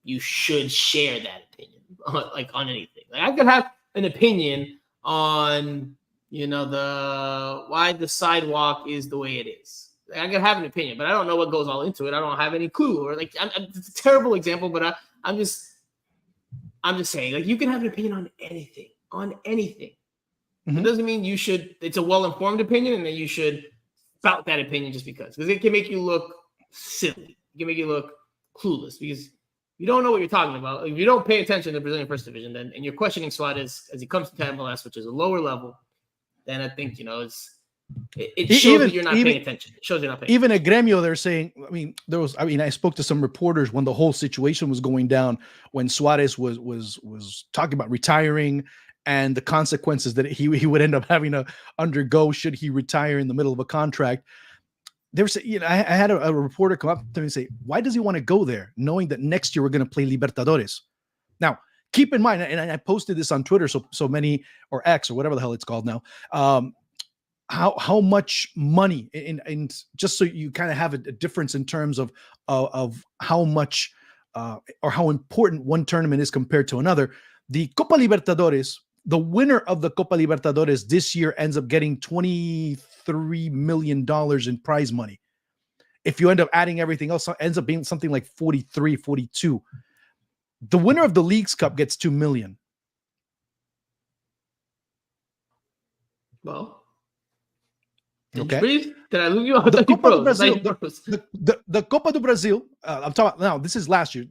you should share that opinion on anything. Like, I could have an opinion on, why the sidewalk is the way it is. Like, I could have an opinion, but I don't know what goes all into it. I don't have any clue. Or it's a terrible example, but I'm just saying, like, you can have an opinion on anything. It doesn't mean you should. It's a well-informed opinion, and that you should spout that opinion just because it can make you look silly. It can make you look clueless because you don't know what you're talking about. If you don't pay attention to the Brazilian First Division, and you're questioning Suarez as he comes to MLS, which is a lower level, then I think it shows that you're not paying attention. It shows you're not paying
attention. Even at Gremio, they're saying. I spoke to some reporters when the whole situation was going down, when Suarez was talking about retiring and the consequences that he would end up having to undergo should he retire in the middle of a contract. They were saying, I had a reporter come up to me and say, why does he want to go there, knowing that next year we're going to play Libertadores? Now, keep in mind, and I posted this on Twitter, so many, or X, or whatever the hell it's called now, how much money, and just so you kind of have a difference in terms of how much or how important one tournament is compared to another. The Copa Libertadores, the winner of the Copa Libertadores this year ends up getting $23 million in prize money. If you end up adding everything else, it ends up being something like 43, 42. The winner of the Leagues Cup gets $2 million.
Well,
okay.
Did I lose you?
The Copa do Brasil. The Copa do Brasil. I'm talking now. This is last year.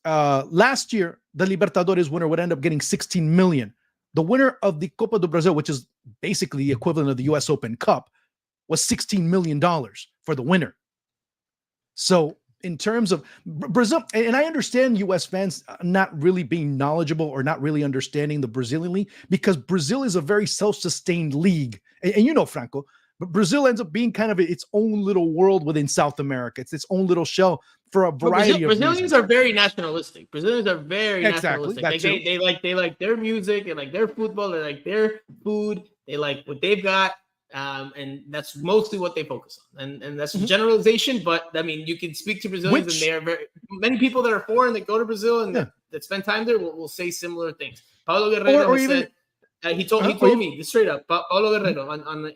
Last year, the Libertadores winner would end up getting $16 million. The winner of the Copa do Brasil, which is basically the equivalent of the U.S. Open Cup, was $16 million for the winner. So in terms of Brazil, and I understand U.S. fans not really being knowledgeable or not really understanding the Brazilian league, because Brazil is a very self-sustained league. And Franco, but Brazil ends up being kind of its own little world within South America. It's its own little shell for a variety of
Brazilians
reasons.
are very nationalistic. Brazilians are very
Exactly,
nationalistic.
that
Like
too.
they like their music, they like their football, they like their food, they like what they've got. And that's mostly what they focus on. And that's a
Mhm.
generalization, but I mean, you can speak to Brazilians, and they are very many people that are foreign that go to Brazil and that spend time there will say similar things. Paulo Guerrero
or
has
even
said he told me straight up. Paulo Guerrero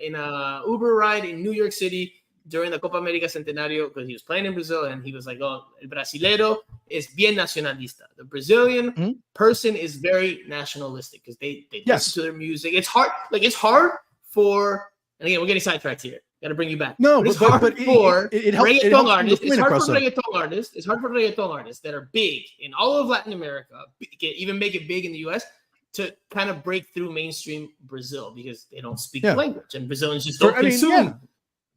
in a Uber ride in New York City during the Copa America Centenario, because he was playing in Brazil, and he was like, "Oh, el brasileiro es bien nacionalista." The Brazilian person is very nationalistic because they listen to their music. It's hard. Like it's hard for. And again, we're getting sidetracked here. Got to bring you back.
No,
but it's
but
hard for
it
reggaeton
helps
artists. It's hard for
though.
reggaeton artists. It's hard for reggaeton artists that are big in all of Latin America, even make it big in the U.S. to kind of break through mainstream Brazil because they don't speak the language, and Brazilians just don't consume.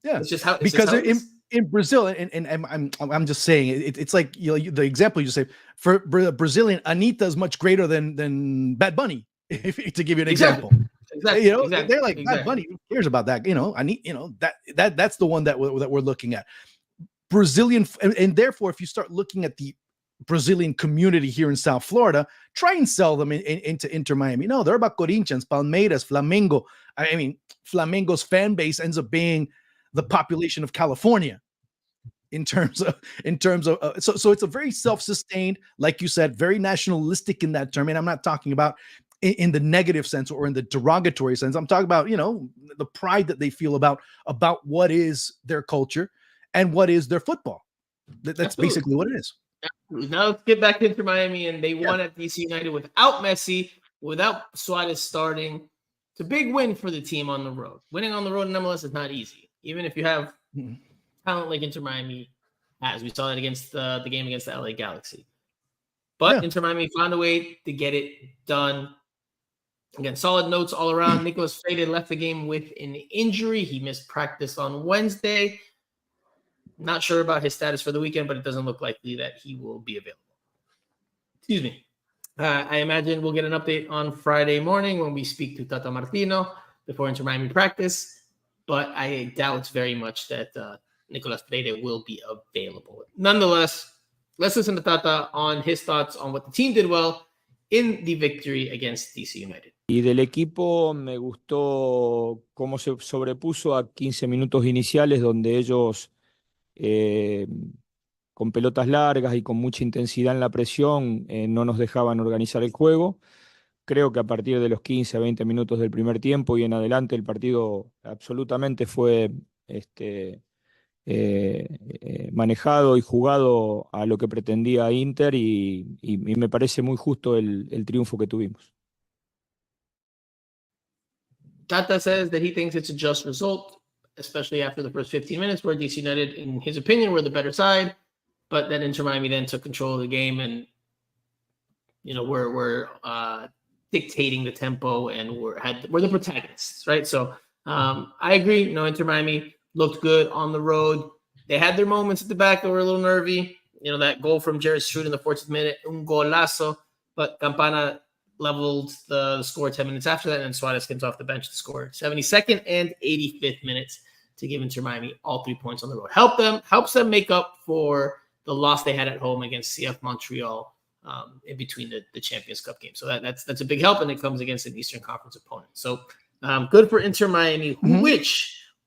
Yeah,
it's just how
because
it's
in Brazil, and I'm just saying it's like the example you say for Brazilian, Anitta is much greater than Bad Bunny. To give you an example, they're like Bad Bunny. Who cares about that? That's the one that we're looking at. Brazilian, and therefore, if you start looking at the Brazilian community here in South Florida, try and sell them into Inter Miami. No, they're about Corinthians, Palmeiras, Flamengo. I mean, Flamengo's fan base ends up being the population of California in terms of so it's a very self-sustained, like you said, very nationalistic in that term. And I'm not talking about in the negative sense or in the derogatory sense. I'm talking about, the pride that they feel about what is their culture and what is their football. That's basically what it is.
Now let's get back into Miami, and they won at DC United without Messi, without Suarez starting. It's a big win for the team on the road. Winning on the road in MLS is not easy, even if you have talent like Inter Miami has. We saw that against the game against the LA Galaxy. But Inter Miami found a way to get it done. Again, solid notes all around. Nicolas Freire left the game with an injury. He missed practice on Wednesday. Not sure about his status for the weekend, but it doesn't look likely that he will be available. Excuse me. I imagine we'll get an update on Friday morning when we speak to Tata Martino before Inter Miami practice, but I doubt very much that Nicolas Freire will be available. Nonetheless, let's listen to Tata on his thoughts on what the team did well in the victory against DC United.
Y del equipo me gustó cómo se sobrepuso a 15 minutos iniciales donde ellos con pelotas largas y con mucha intensidad en la presión no nos dejaban organizar el juego. Creo que a partir de los 15 a 20 minutos del primer tiempo y en adelante el partido absolutamente fue manejado y jugado a lo que pretendía Inter y me parece muy justo el triunfo que tuvimos.
Tata says that he thinks it's a just result, especially after the first 15 minutes where DC United, in his opinion, were the better side, but then Inter Miami then took control of the game and, were dictating the tempo and were the protagonists, right? So I agree. Inter Miami looked good on the road. They had their moments at the back that were a little nervy. That goal from Jared Strud in the 14th minute, un golazo, but Campana leveled the score 10 minutes after that, and Suarez comes off the bench to score 72nd and 85th minutes to give Inter Miami all 3 points on the road. Helps them make up for the loss they had at home against CF Montreal in between the Champions Cup game. So that's a big help, and it comes against an Eastern Conference opponent. So good for Inter Miami,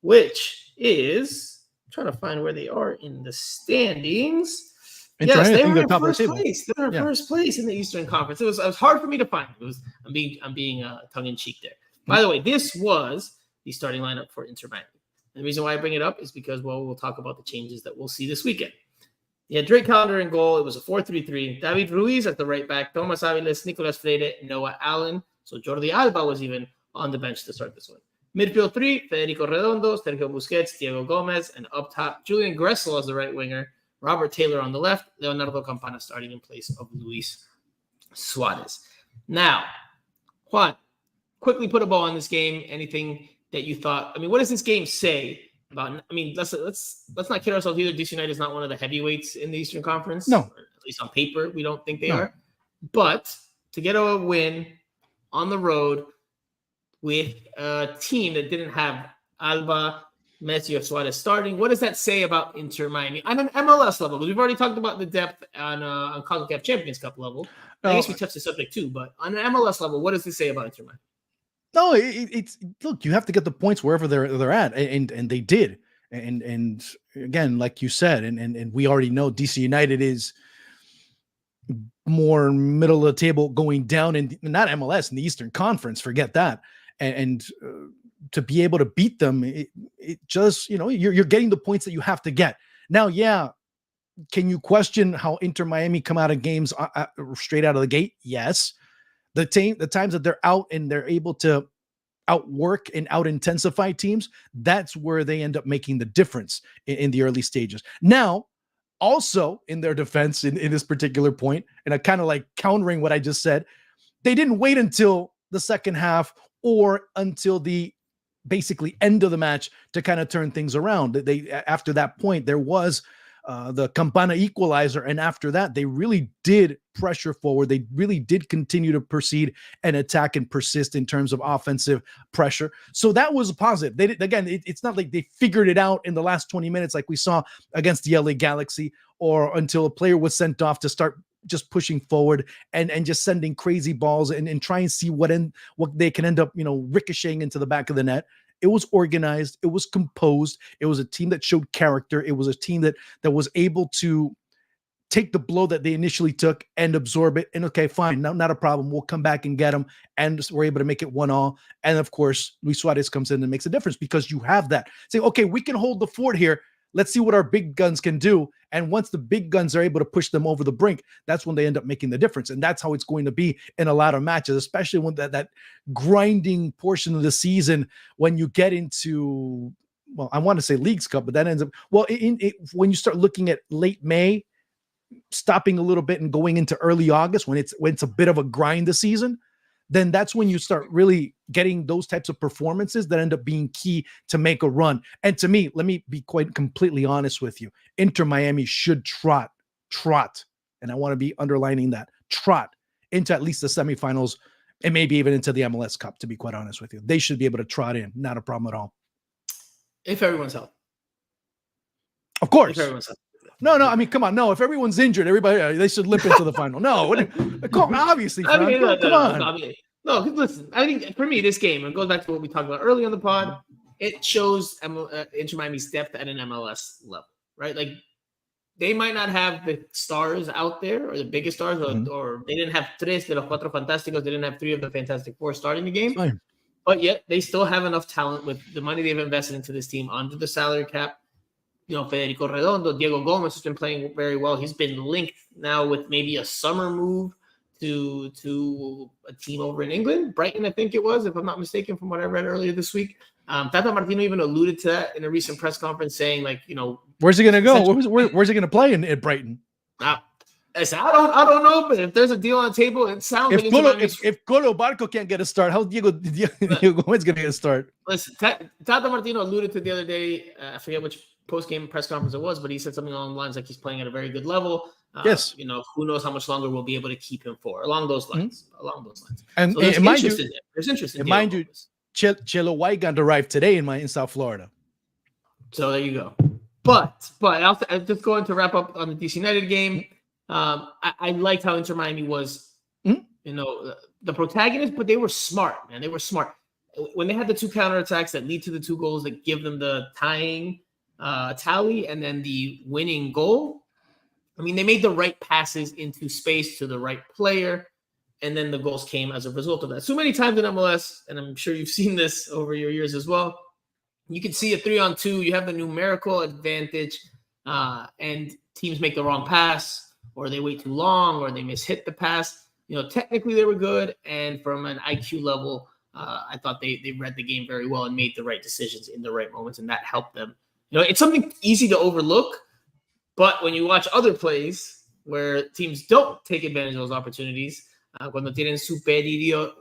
which is I'm trying to find where they are in the standings. Yes, they were in first place. They were in first place in the Eastern Conference. It was hard for me to find. I'm being tongue in cheek there. By the way, this was the starting lineup for Inter Miami. And the reason why I bring it up is because we'll talk about the changes that we'll see this weekend. You had Drake Callender in goal. It was a 4-3-3. David Ruiz at the right back. Thomas Aviles, Nicolas Freire, Noah Allen. So Jordi Alba was even on the bench to start this one. Midfield 3, Federico Redondo, Sergio Busquets, Diego Gomez, and up top, Julian Gressel as the right winger. Robert Taylor on the left, Leonardo Campana starting in place of Luis Suarez. Now, Juan, quickly put a ball in this game. Anything that you thought? What does this game say about? Let's not kid ourselves either. DC United is not one of the heavyweights in the Eastern Conference.
No,
at least on paper, we don't think they are. But to get a win on the road with a team that didn't have Alba Messi or Suarez starting. What does that say about Inter Miami on an MLS level? Because we've already talked about the depth on CONCACAF Champions Cup level. I guess we touched the subject too, but on an MLS level, what does this say about Inter Miami?
No, it's look, you have to get the points wherever they're at, and they did. And again, like you said, and we already know DC United is more middle of the table going down in not MLS in the Eastern Conference. Forget that. And to be able to beat them, it just, you're getting the points that you have to get. Now, yeah, can you question how Inter Miami come out of games straight out of the gate? Yes. The times that they're out and they're able to outwork and out-intensify teams, that's where they end up making the difference in the early stages. Now, also in their defense in this particular point, and I kind of like countering what I just said, they didn't wait until the second half or until the basically end of the match to kind of turn things around. They after that point, there was the Campana equalizer, and after that, they really did pressure forward. They really did continue to proceed and attack and persist in terms of offensive pressure. So that was a positive. They did, again, it's not like they figured it out in the last 20 minutes like we saw against the LA Galaxy, or until a player was sent off to start just pushing forward and just sending crazy balls and try and see what they can end up, ricocheting into the back of the net. It was organized. It was composed. It was a team that showed character. It was a team that was able to take the blow that they initially took and absorb it. And okay, fine, not a problem. We'll come back and get them. And we're able to make it 1-1. And of course, Luis Suarez comes in and makes a difference because you have that. Say, okay, we can hold the fort here. Let's see what our big guns can do. And once the big guns are able to push them over the brink, that's when they end up making the difference. And that's how it's going to be in a lot of matches, especially when that grinding portion of the season, when you get into, well, I want to say Leagues Cup, but that ends up, well, when you start looking at late May, stopping a little bit and going into early August, when it's a bit of a grind this season, then that's when you start really getting those types of performances that end up being key to make a run. And to me, let me be quite completely honest with you. Inter Miami should trot, and I want to be underlining that, trot into at least the semifinals and maybe even into the MLS Cup, to be quite honest with you. They should be able to trot in. Not a problem at all.
If everyone's healthy.
Of course.
If everyone's healthy.
No, I mean, come on. No, if everyone's injured, everybody, they should limp into the final. No, obviously, come on.
No, listen, I think for me, this game, it goes back to what we talked about early on the pod, it shows Inter Miami's depth at an MLS level, right? Like, they might not have the stars out there or the biggest stars, or they didn't have tres de los cuatro fantásticos, they didn't have three of the Fantastic Four starting the game, but yet they still have enough talent with the money they've invested into this team under the salary cap. Federico Redondo, Diego Gomez has been playing very well. He's been linked now with maybe a summer move to a team over in England, Brighton, I think it was, if I'm not mistaken, from what I read earlier this week. Tata Martino even alluded to that in a recent press conference, saying, like,
where's he going to go? Where's he going to play in Brighton?
I don't know, but if there's a deal on the table, it sounds like
if Colo Barco can't get a start, how's Diego Gomez going to get a start?
Listen, Tata Martino alluded to the other day, I forget which post-game press conference it was, but he said something along the lines like he's playing at a very good level.
Yes.
Who knows how much longer we'll be able to keep him for, along those lines.
And
so there's interest in
mind you, Chelo Weigand arrived today in South Florida.
So there you go. But I'll just going to wrap up on the DC United game. I liked how Inter Miami was, the protagonist, but they were smart, man. They were smart. When they had the two counterattacks that lead to the two goals that give them the tying tally and then the winning goal, I mean, they made the right passes into space to the right player, and then the goals came as a result of that. So many times in MLS, and I'm sure you've seen this over your years as well, you can see a 3-on-2, you have the numerical advantage, and teams make the wrong pass, or they wait too long, or they mishit the pass. Technically they were good, and from an IQ level, I thought they read the game very well and made the right decisions in the right moments, and that helped them. It's something easy to overlook, but when you watch other plays where teams don't take advantage of those opportunities, cuando tienen superioridad,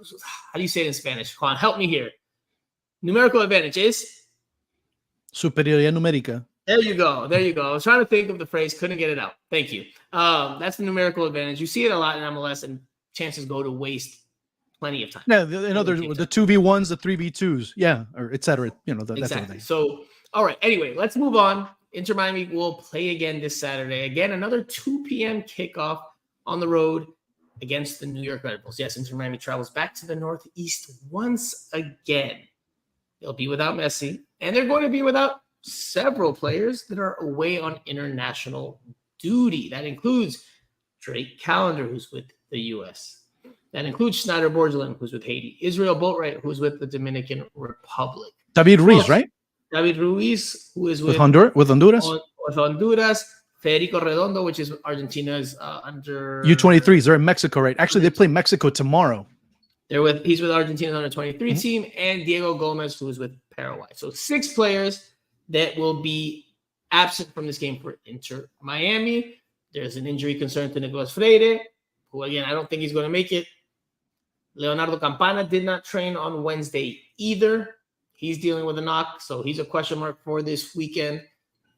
how do you say it in Spanish? Juan, help me here. Numerical advantage is?
Superioridad numérica.
There you go. I was trying to think of the phrase, couldn't get it out. Thank you. That's the numerical advantage. You see it a lot in MLS, and chances go to waste plenty of time.
Yeah, there's the 2v1s, the 3v2s, yeah, or et cetera. That
exactly.
sort of thing.
So All right. Anyway, let's move on. Inter Miami will play again this Saturday. Again, another 2 p.m. kickoff on the road against the New York Red Bulls. Yes, Inter Miami travels back to the Northeast once again. They'll be without Messi, and they're going to be without several players that are away on international duty. That includes Drake Callender, who's with the U.S. That includes Schneider Borgelin, who's with Haiti. Israel Boatwright, who's with the Dominican Republic.
David Ruiz, right?
David Ruiz, who is with
Honduras.
With Honduras. Federico Redondo, which is Argentina's under
U23s. They're in Mexico, right? Actually, they play Mexico tomorrow.
He's with Argentina's under 23 team, and Diego Gomez, who is with Paraguay. So 6 players that will be absent from this game for Inter Miami. There's an injury concern to Nicolas Freire, who again I don't think he's going to make it. Leonardo Campana did not train on Wednesday either. He's dealing with a knock, so he's a question mark for this weekend.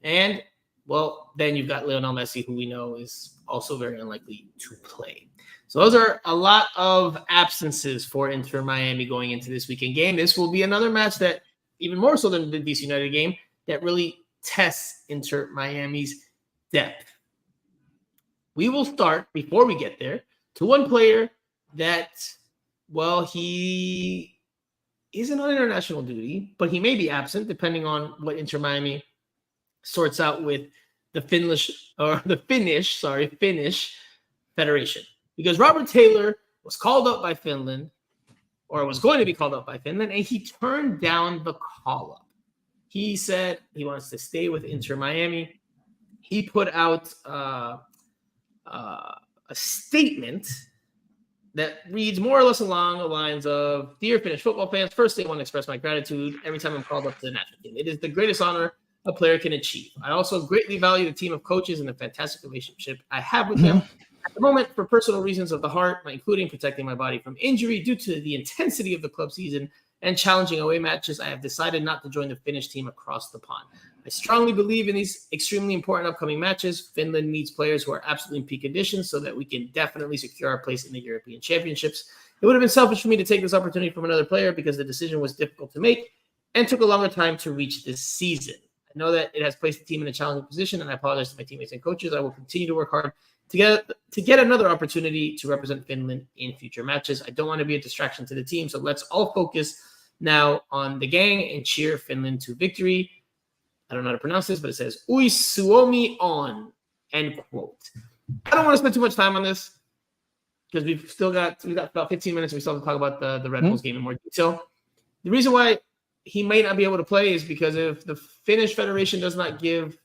And well, then you've got Lionel Messi, who we know is also very unlikely to play. So those are a lot of absences for Inter Miami going into this weekend game. This will be another match that, even more so than the DC United game, that really tests Inter Miami's depth. We will start, before we get there, to one player that, well, he isn't on international duty, but he may be absent depending on what Inter Miami sorts out with the Finnish Federation. Because Robert Taylor was called up by Finland, or was going to be called up by Finland, and he turned down the call-up. He said he wants to stay with Inter Miami. He put out a statement that reads more or less along the lines of, "Dear Finnish football fans, firstly, I want to express my gratitude every time I'm called up to the national team. It is the greatest honor a player can achieve. I also greatly value the team of coaches and the fantastic relationship I have with them. At the moment, for personal reasons of the heart, including protecting my body from injury due to the intensity of the club season and challenging away matches, I have decided not to join the Finnish team across the pond. I strongly believe in these extremely important upcoming matches. Finland needs players who are absolutely in peak condition so that we can definitely secure our place in the European Championships. It would have been selfish for me to take this opportunity from another player because the decision was difficult to make and took a longer time to reach this season. I know that it has placed the team in a challenging position, and I apologize to my teammates and coaches. I will continue to work hard to get another opportunity to represent Finland in future matches. I don't want to be a distraction to the team, so let's all focus now on the gang and cheer Finland to victory." I don't know how to pronounce this, but it says "Ui Suomi on," end quote. I don't want to spend too much time on this because we've got about 15 minutes. We still have to talk about the Red Bulls game in more detail. The reason why he may not be able to play is because if the Finnish Federation does not give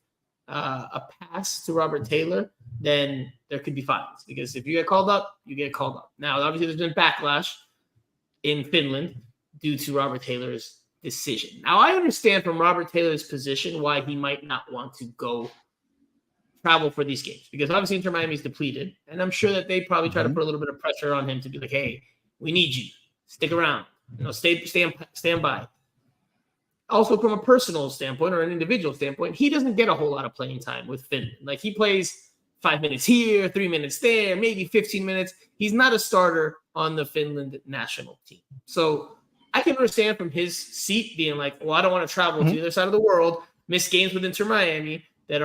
a pass to Robert Taylor, then there could be fines. Because if you get called up, you get called up. Now, obviously, there's been backlash in Finland due to Robert Taylor's decision. Now, I understand from Robert Taylor's position why he might not want to go travel for these games. Because obviously, Inter Miami is depleted. And I'm sure that they probably try to put a little bit of pressure on him to be like, hey, we need you. Stick around. Stand by. Also, from a personal standpoint or an individual standpoint, he doesn't get a whole lot of playing time with Finland. Like, he plays 5 minutes here, 3 minutes there, maybe 15 minutes. He's not a starter on the Finland national team. So I can understand from his seat being like, well, I don't want to travel to the other side of the world, miss games with Inter Miami that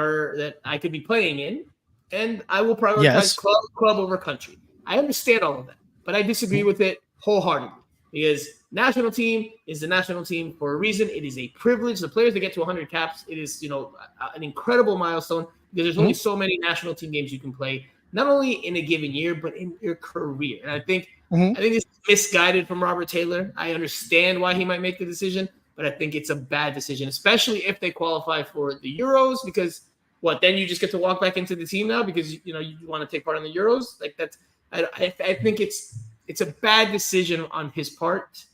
I could be playing in, and I will prioritize club over country. I understand all of that, but I disagree with it wholeheartedly. Because national team is the national team for a reason. It is a privilege. The players that get to 100 caps, it is, an incredible milestone because there's only so many national team games you can play, not only in a given year, but in your career. And I think this is misguided from Robert Taylor. I understand why he might make the decision, but I think it's a bad decision, especially if they qualify for the Euros, because then you just get to walk back into the team now because, you want to take part in the Euros. Like that's, I think it's a bad decision on his part.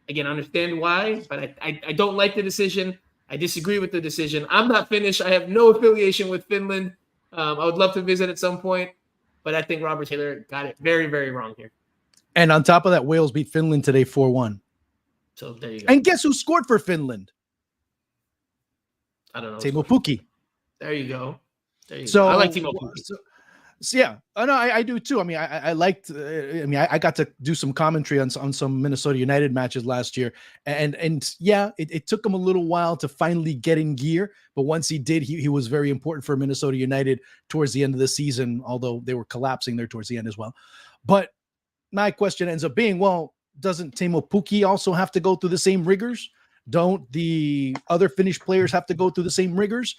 Again, I understand why, but I don't like the decision. I disagree with the decision. I'm not Finnish. I have no affiliation with Finland. I would love to visit at some point, but I think Robert Taylor got it very, very wrong here.
And on top of that, Wales beat Finland today 4-1.
So there you go.
And guess who scored for Finland?
I don't know.
Teemu Pukki.
There you go. I like Teemu Pukki.
So yeah, no, I do too. I mean, I liked. I got to do some commentary on some Minnesota United matches last year, and yeah, it took him a little while to finally get in gear. But once he did, he was very important for Minnesota United towards the end of the season. Although they were collapsing there towards the end as well. But my question ends up being, well, doesn't Teemu Pukki also have to go through the same rigors? Don't the other Finnish players have to go through the same rigors?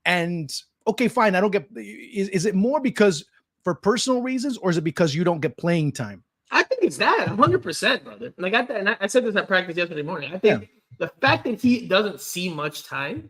And okay, fine. I don't get. Is it more because for personal reasons, or is it because you don't get playing time?
I think it's that 100%, brother. Like I said this at practice yesterday morning. I think the fact that he doesn't see much time,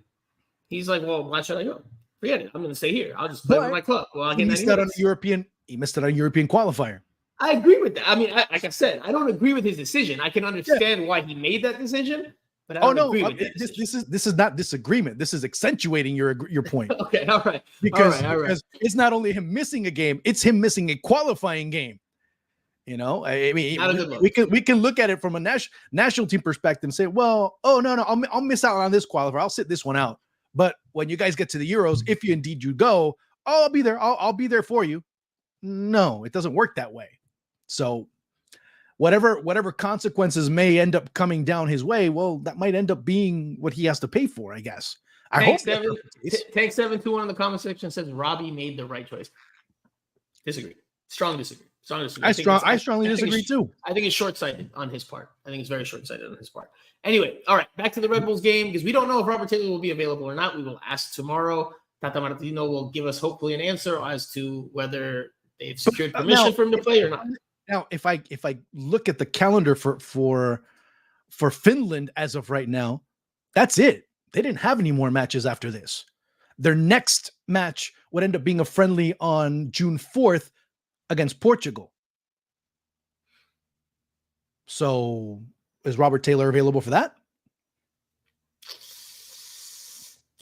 he's like, well, why should I go? Forget it. I'm going to stay here. I'll just play with my club. Well,
he missed out on the European. He missed out on European qualifier.
I agree with that. I mean, like I said, I don't agree with his decision. I can understand why he made that decision. But I don't agree with
this is not disagreement. This is accentuating your point.
Okay, all right.
Because it's not only him missing a game, it's him missing a qualifying game. You know, I mean, we can look at it from a national team perspective and say, well, oh no, I'll miss out on this qualifier. I'll sit this one out. But when you guys get to the Euros, if you indeed you go, oh, I'll be there. I'll be there for you. No, it doesn't work that way. So whatever consequences may end up coming down his way, well, that might end up being what he has to pay for, I guess.
Tank 721 in the comment section says Robbie made the right choice. Disagree. Strong disagree.
I strongly disagree too.
I think it's short-sighted on his part. I think it's very short-sighted on his part. Anyway, all right, back to the Red Bulls game, because we don't know if Robert Taylor will be available or not. We will ask tomorrow. Tata Martino will give us hopefully an answer as to whether they've secured permission for him to play or not.
Now, if I look at the calendar for Finland as of right now, that's it. They didn't have any more matches after this. Their next match would end up being a friendly on June 4th against Portugal. So is Robert Taylor available for that?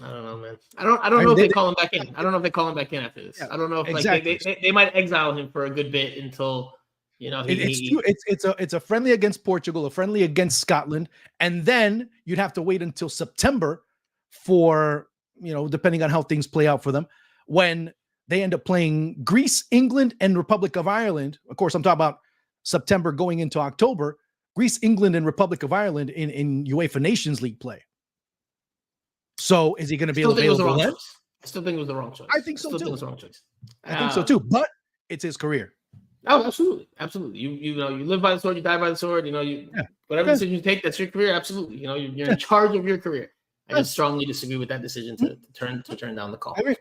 I don't know, man. I don't know if they call him back in. I don't know if they call him back in after this. Yeah, I don't know if exactly. They might exile him for a good bit until
it's a friendly against Portugal, a friendly against Scotland, and then you'd have to wait until September for, depending on how things play out for them, when they end up playing Greece, England, and Republic of Ireland. Of course, I'm talking about September going into October. Greece, England, and Republic of Ireland in UEFA Nations League play. So is he going to be available then?
I still think it was the wrong choice.
I think so too.
It was the wrong choice.
I think so too. But it's his career.
Oh, absolutely. You live by the sword, you die by the sword. Whatever decision you take, that's your career. Absolutely. You're in charge of your career. I just strongly disagree with that decision to turn down the call.
I agree.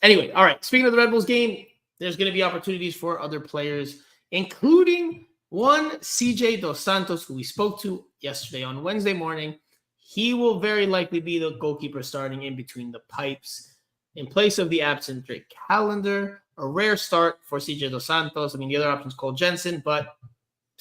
Anyway, all right. Speaking of the Red Bulls game, there's going to be opportunities for other players, including one CJ Dos Santos, who we spoke to yesterday on Wednesday morning. He will very likely be the goalkeeper starting in between the pipes in place of the absent Drake Callender. A rare start for CJ Dos Santos. I mean, the other option is Cole Jensen, but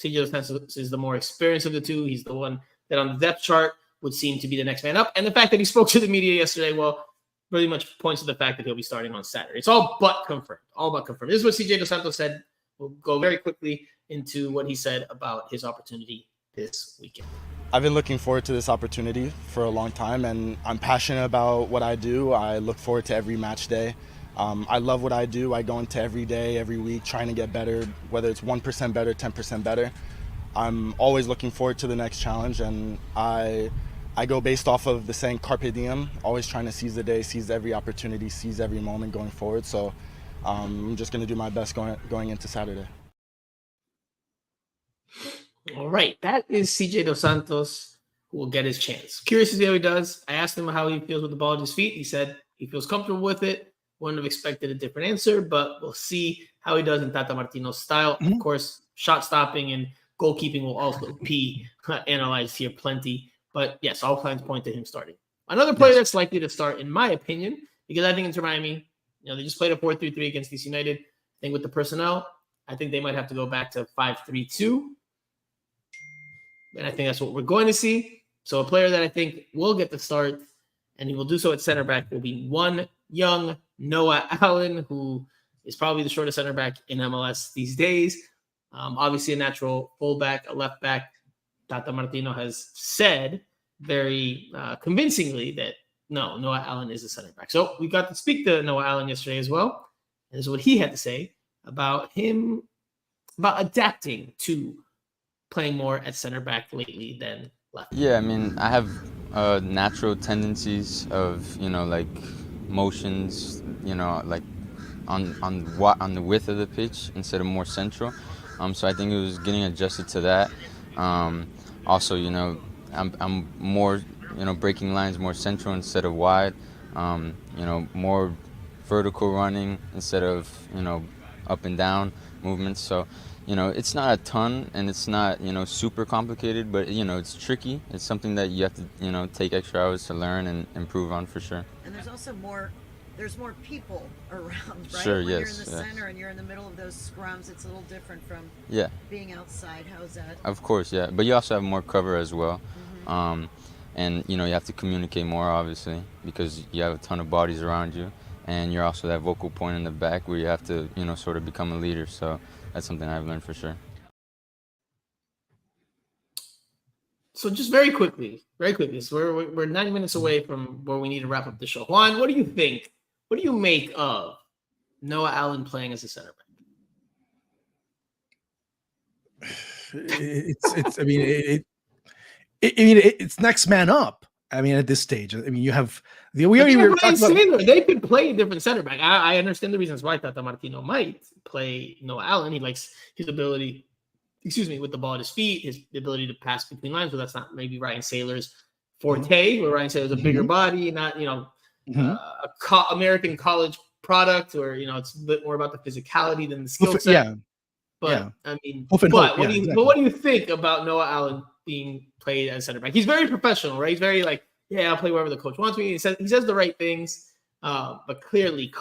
CJ Dos Santos is the more experienced of the two. He's the one that on the depth chart would seem to be the next man up. And the fact that he spoke to the media yesterday, well, really much points to the fact that he'll be starting on Saturday. It's all but confirmed. All but confirmed. This is what CJ Dos Santos said. We'll go very quickly into what he said about his opportunity this weekend.
I've been looking forward to this opportunity for a long time, and I'm passionate about what I do. I look forward to every match day. I love what I do. I go into every day, every week, trying to get better, whether it's 1% better, 10% better. I'm always looking forward to the next challenge, and I go based off of the saying Carpe Diem, always trying to seize the day, seize every opportunity, seize every moment going forward. So I'm just going to do my best going into Saturday.
All right, that is CJ Dos Santos, who will get his chance. Curious to see how he does. I asked him how he feels with the ball at his feet. He said he feels comfortable with it. Wouldn't have expected a different answer, but we'll see how he does in Tata Martino's style. Mm-hmm. Of course, shot stopping and goalkeeping will also be analyzed here plenty. But yes, all signs point to him starting. Another player that's likely to start, in my opinion, because I think Inter Miami, they just played a 4-3-3 against DC United. I think with the personnel, I think they might have to go back to 5-3-2. And I think that's what we're going to see. So a player that I think will get the start, and he will do so at center back, will be one young Noah Allen, who is probably the shortest center back in MLS these days. Obviously a natural fullback, a left back. Tata Martino has said very convincingly that no, Noah Allen is a center back. So we got to speak to Noah Allen yesterday as well. This is what he had to say about adapting to playing more at center back lately than left.
Yeah, I mean, I have natural tendencies of, like motions, like on the width of the pitch instead of more central. So I think it was getting adjusted to that. Also, I'm more, breaking lines more central instead of wide. More vertical running instead of, up and down movements. So, it's not a ton and it's not, super complicated, but, it's tricky. It's something that you have to, take extra hours to learn and improve on for sure.
And there's also more people around, right?
Sure,
when
yes,
you're in the
yes.
center and you're in the middle of those scrums, it's a little different from being outside. How's that?
Of course, yeah. But you also have more cover as well. And, you have to communicate more, obviously, because you have a ton of bodies around you. And you're also that vocal point in the back where you have to, sort of become a leader. So that's something I've learned for sure.
So just very quickly, so we're 90 minutes away from where we need to wrap up the show. Juan, what do you think? What do you make of Noah Allen playing as a center back?
It's next man up. I mean, at this stage, I mean, you have we already were talking about.
They could play a different center back. I understand the reasons why Tata Martino might play Noah Allen. He likes his ability, with the ball at his feet, his ability to pass between lines. But that's not maybe Ryan Saylor's forte. Where Ryan Saylor's a bigger body, not American college product, or it's a bit more about the physicality than the skill set.
Yeah.
But I mean,
what
do you think about Noah Allen being played as center back? He's very professional, right? He's very like, I'll play wherever the coach wants me. He says the right things, but clearly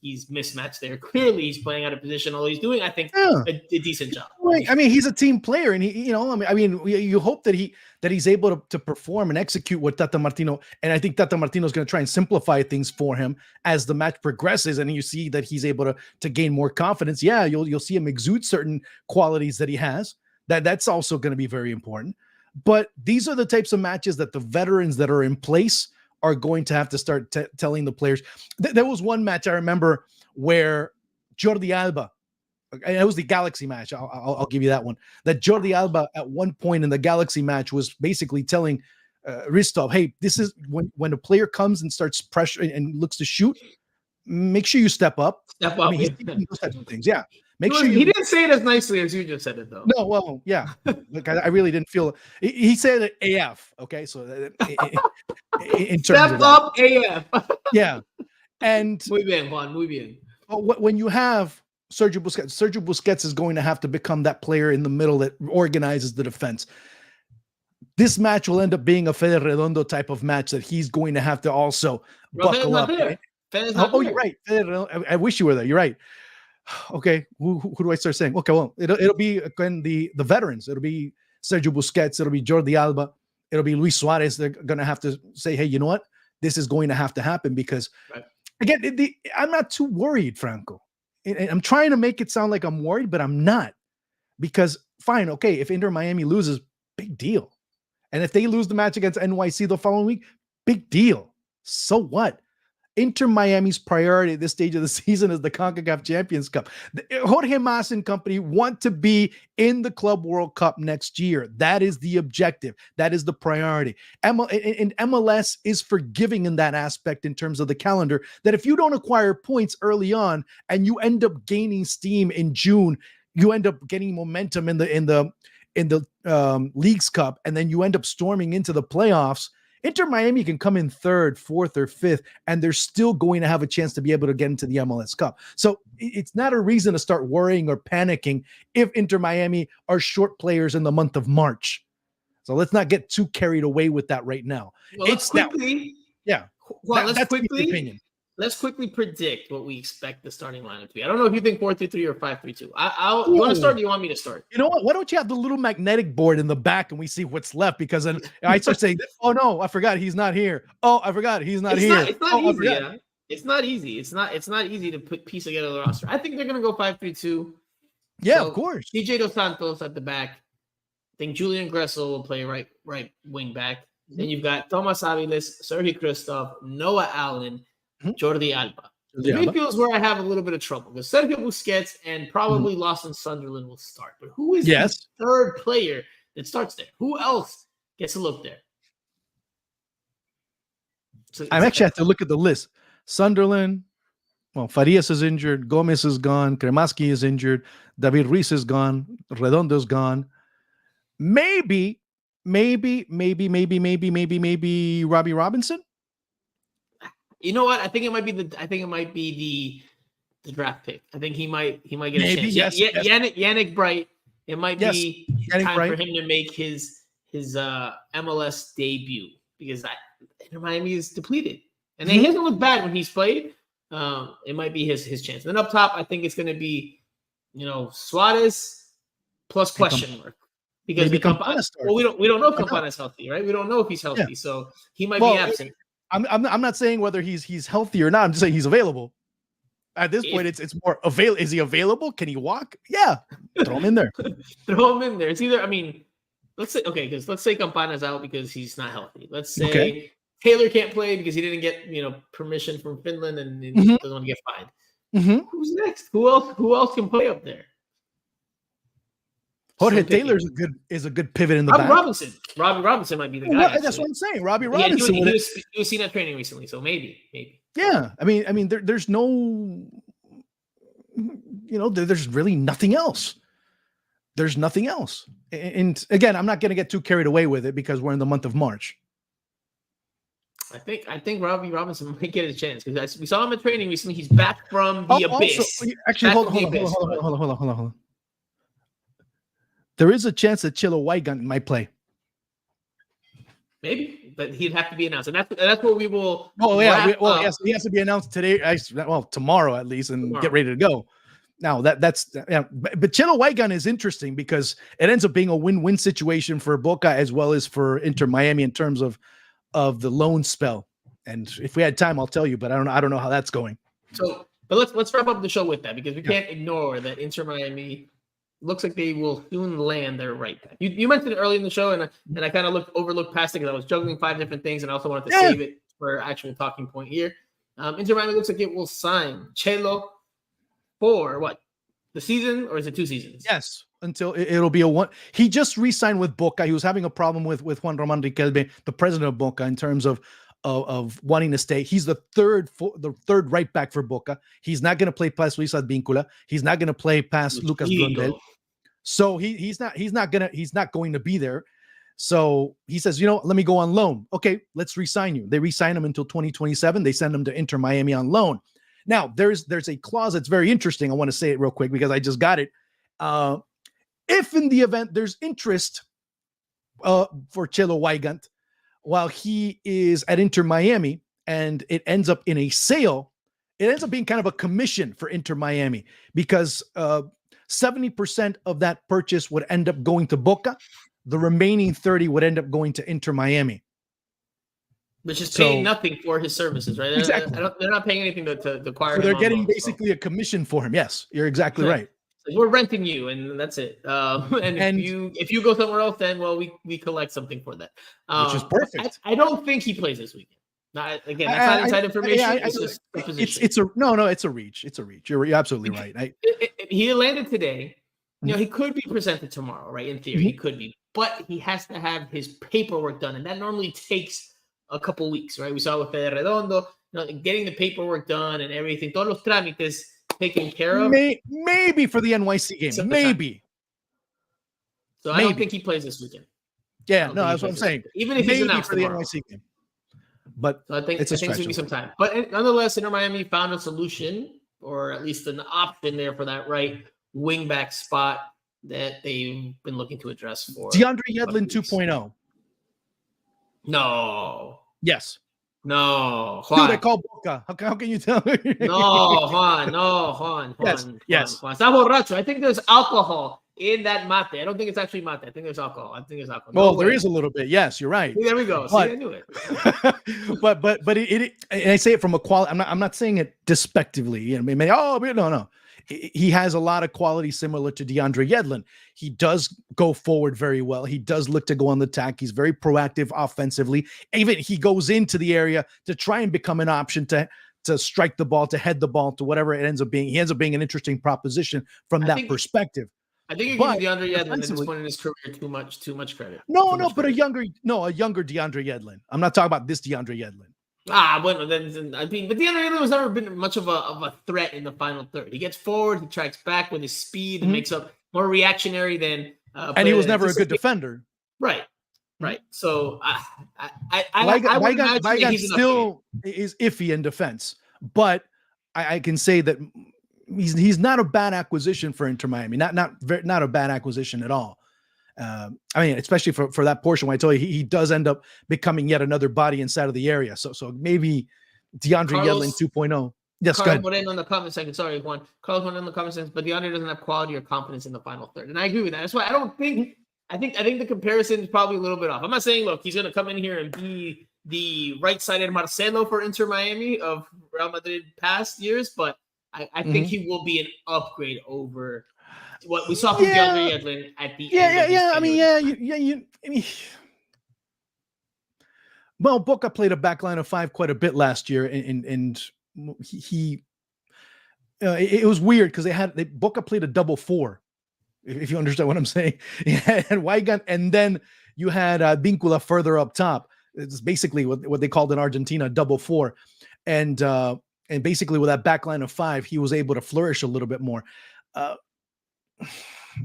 he's mismatched there. Clearly he's playing out of position. Although he's doing, I think, a decent job.
Right. I mean, he's a team player, and you hope that he's able to perform and execute what Tata Martino. And I think Tata Martino is going to try and simplify things for him as the match progresses, and you see that he's able to gain more confidence. Yeah, you'll see him exude certain qualities that he has. That's also going to be very important. But these are the types of matches that the veterans that are in place are going to have to start telling the players. There was one match I remember where Jordi Alba, and it was the Galaxy match. I'll give you that one. That Jordi Alba at one point in the Galaxy match was basically telling Ristov, hey, this is when a player comes and starts pressure and looks to shoot, make sure you step up. I mean, he's thinking those types of things. Yeah. Make sure
he didn't say it as nicely as you just said it, though.
No, well, yeah. Look, I really didn't feel it. He said it AF. Okay, so in terms
step
of
up AF.
Yeah, and
muy bien, Juan, muy bien.
When you have Sergio Busquets is going to have to become that player in the middle that organizes the defense. This match will end up being a Fede Redondo type of match that he's going to have to also buckle up. You're right. I wish you were there. You're right. Okay, who do I start saying? Okay, well, it'll be again the veterans. It'll be Sergio Busquets. It'll be Jordi Alba. It'll be Luis Suarez. They're going to have to say, hey, you know what? This is going to have to happen because, again, I'm not too worried, Franco. I'm trying to make it sound like I'm worried, but I'm not. Because, fine, okay, if Inter Miami loses, big deal. And if they lose the match against NYC the following week, big deal. So what? Inter Miami's priority at this stage of the season is the CONCACAF Champions Cup. Jorge Mas and company want to be in the Club World Cup next year. That is the objective. That is the priority. And MLS is forgiving in that aspect in terms of the calendar, that if you don't acquire points early on and you end up gaining steam in June, you end up getting momentum in the Leagues Cup, and then you end up storming into the playoffs. Inter Miami can come in third, fourth, or fifth, and they're still going to have a chance to be able to get into the MLS Cup. So it's not a reason to start worrying or panicking if Inter Miami are short players in the month of March. So let's not get too carried away with that right now.
Well, let's quickly predict what we expect the starting lineup to be. I don't know if you think 4-3-3 or 5-3-2. You want to start? Or do you want me to start?
You know what? Why don't you have the little magnetic board in the back and we see what's left? Because then I start saying, "Oh no, I forgot he's not here. Oh, I forgot he's not here."
It's not easy. Yeah. It's not easy. It's not easy to piece together the roster. I think they're gonna go 5-3-2.
Yeah, of course.
DJ Dos Santos at the back. I think Julian Gressel will play right wing back. Then you've got Thomas Aviles, Sergio Christoph, Noah Allen, Jordi Alba. The midfield is where I have a little bit of trouble because Sergio Busquets and probably Lawson Sunderland will start. But who is the third player that starts there? Who else gets a look there?
So I actually have to look at the list. Sunderland, well, Farias is injured. Gomez is gone. Kremaski is injured. David Ruiz is gone. Redondo's gone. Maybe Robbie Robinson.
You know what? I think it might be the draft pick. I think he might get a chance.
Yes.
Yannick Bright. It might be
Yannick
time
Bright.
for him to make his MLS debut because Inter Miami is depleted, and he hasn't looked bad when he's played. It might be his chance. And then up top, I think it's going to be, Suarez plus question mark because we don't know if Campana's healthy, right? We don't know if he's healthy, so he might be absent.
I'm not saying whether he's healthy or not. I'm just saying he's available. At this point, it's more available. Is he available? Can he walk? Yeah, throw him in there.
Throw him in there. It's either. Let's say Campana's out because he's not healthy. Let's say Taylor can't play because he didn't get permission from Finland and he doesn't want to get fined. Who's next? Who else can play up there?
Jorge Taylor is a good pivot in the back.
Robbie Robinson might be the guy.
That's what I'm saying. Robbie Robinson.
He was seen at training recently, so maybe.
Yeah, there's no, there's really nothing else. There's nothing else. And again, I'm not going to get too carried away with it because we're in the month of March.
I think Robbie Robinson might get a chance because we saw him at training recently. He's back from the abyss.
Actually, hold on. There is a chance that Chilo Weigand might play.
Maybe, but he'd have to be announced, and that's what we will.
Oh yeah, he has to be announced today. Tomorrow at least, and get ready to go. Now but Chilo Weigand is interesting because it ends up being a win-win situation for Boca as well as for Inter Miami in terms of the loan spell. And if we had time, I'll tell you, but I don't know how that's going.
So, but let's wrap up the show with that because we can't ignore that Inter Miami looks like they will soon land their right back. You mentioned it early in the show, and I kind of overlooked past it because I was juggling 5 different things, and I also wanted to save it for actual talking point here. Inter Miami looks like it will sign Chelo for what? The season, or is it 2 seasons?
Yes, until it'll be a one. He just re-signed with Boca. He was having a problem with Juan Román Riquelme, the president of Boca, in terms of wanting to stay. He's the third right back for Boca. He's not going to play past Luis Advíncula. He's not going to play past Lucas Brundel. So he's not going to be there. So he says, let me go on loan. Okay, let's re-sign you. They re-sign him until 2027. They send him to Inter Miami on loan. Now there's a clause that's very interesting. I want to say it real quick because I just got it. If in the event there's interest for Chelo Weigand while he is at Inter Miami and it ends up in a sale, it ends up being kind of a commission for Inter Miami because 70% of that purchase would end up going to Boca. The remaining 30 would end up going to Inter Miami.
Which is paying nothing for his services, right?
Exactly.
They're not paying anything to acquire him.
They're getting basically a commission for him. Yes, you're exactly right.
So we're renting you, and that's it. And if you go somewhere else, then we collect something for that,
which is perfect.
I don't think he plays this weekend. That's not inside information.
It's a reach. It's a reach. You're absolutely right.
He landed today. He could be presented tomorrow, right? In theory, he could be, but he has to have his paperwork done, and that normally takes a couple weeks, right? We saw with Fede Redondo, getting the paperwork done and everything, todos los trámites taken care of.
Maybe for the NYC game, maybe.
So I don't think he plays this weekend.
Yeah, no, that's what I'm saying.
Even if he's announced
for the NYC game, but
so I think it's going to be some time. But nonetheless, Inter Miami found a solution, or at least an option there for that right wing back spot that they've been looking to address for
DeAndre Yedlin 2.0.
No.
Yes.
No. Juan.
Dude, I call Boca. How can you tell me?
No, Juan. No, Juan.
Yes.
Juan. Está borracho. I think there's alcohol in that mate. I don't think it's actually mate. I think there's alcohol.
Well, there is a little bit. Yes, you're right.
See, there we go. I knew it.
but it and I say it from a quality. I'm not saying it despectively. No. He has a lot of quality similar to DeAndre Yedlin. He does go forward very well. He does look to go on the attack. He's very proactive offensively. Even he goes into the area to try and become an option to to strike the ball, to head the ball, to whatever it ends up being. He ends up being an interesting proposition from that perspective.
I think you're giving DeAndre Yedlin at this point in his career too much credit.
But a younger DeAndre Yedlin. I'm not talking about this DeAndre Yedlin.
But DeAndre Yedlin has never been much of a threat in the final third. He gets forward, he tracks back with his speed, and makes up more reactionary than.
And he was never a good defender.
Right. So
Weigand still is iffy in defense, but I can say that he's not a bad acquisition for Inter Miami. Not a bad acquisition at all. I mean, especially for that portion when I told you he does end up becoming yet another body inside of the area. So maybe DeAndre Yedlin 2.0. Yes,
Carlos went in on the comment section. Sorry, Juan. Carlos went in the comment section, but DeAndre doesn't have quality or confidence in the final third, and I agree with that. That's why I don't think. I think the comparison is probably a little bit off. I'm not saying, look, he's going to come in here and be the right-sided Marcelo for Inter Miami of Real Madrid past years, but I think he will be an upgrade over what we saw from DeAndre Yedlin at the end.
Well, Boca played a back line of 5 quite a bit last year, and he it was weird because Boca played a double 4. If you understand what I'm saying. And Weigand, and then you had Vincula further up top. It's basically what they called in Argentina double 4. And basically with that back line of 5, he was able to flourish a little bit more. I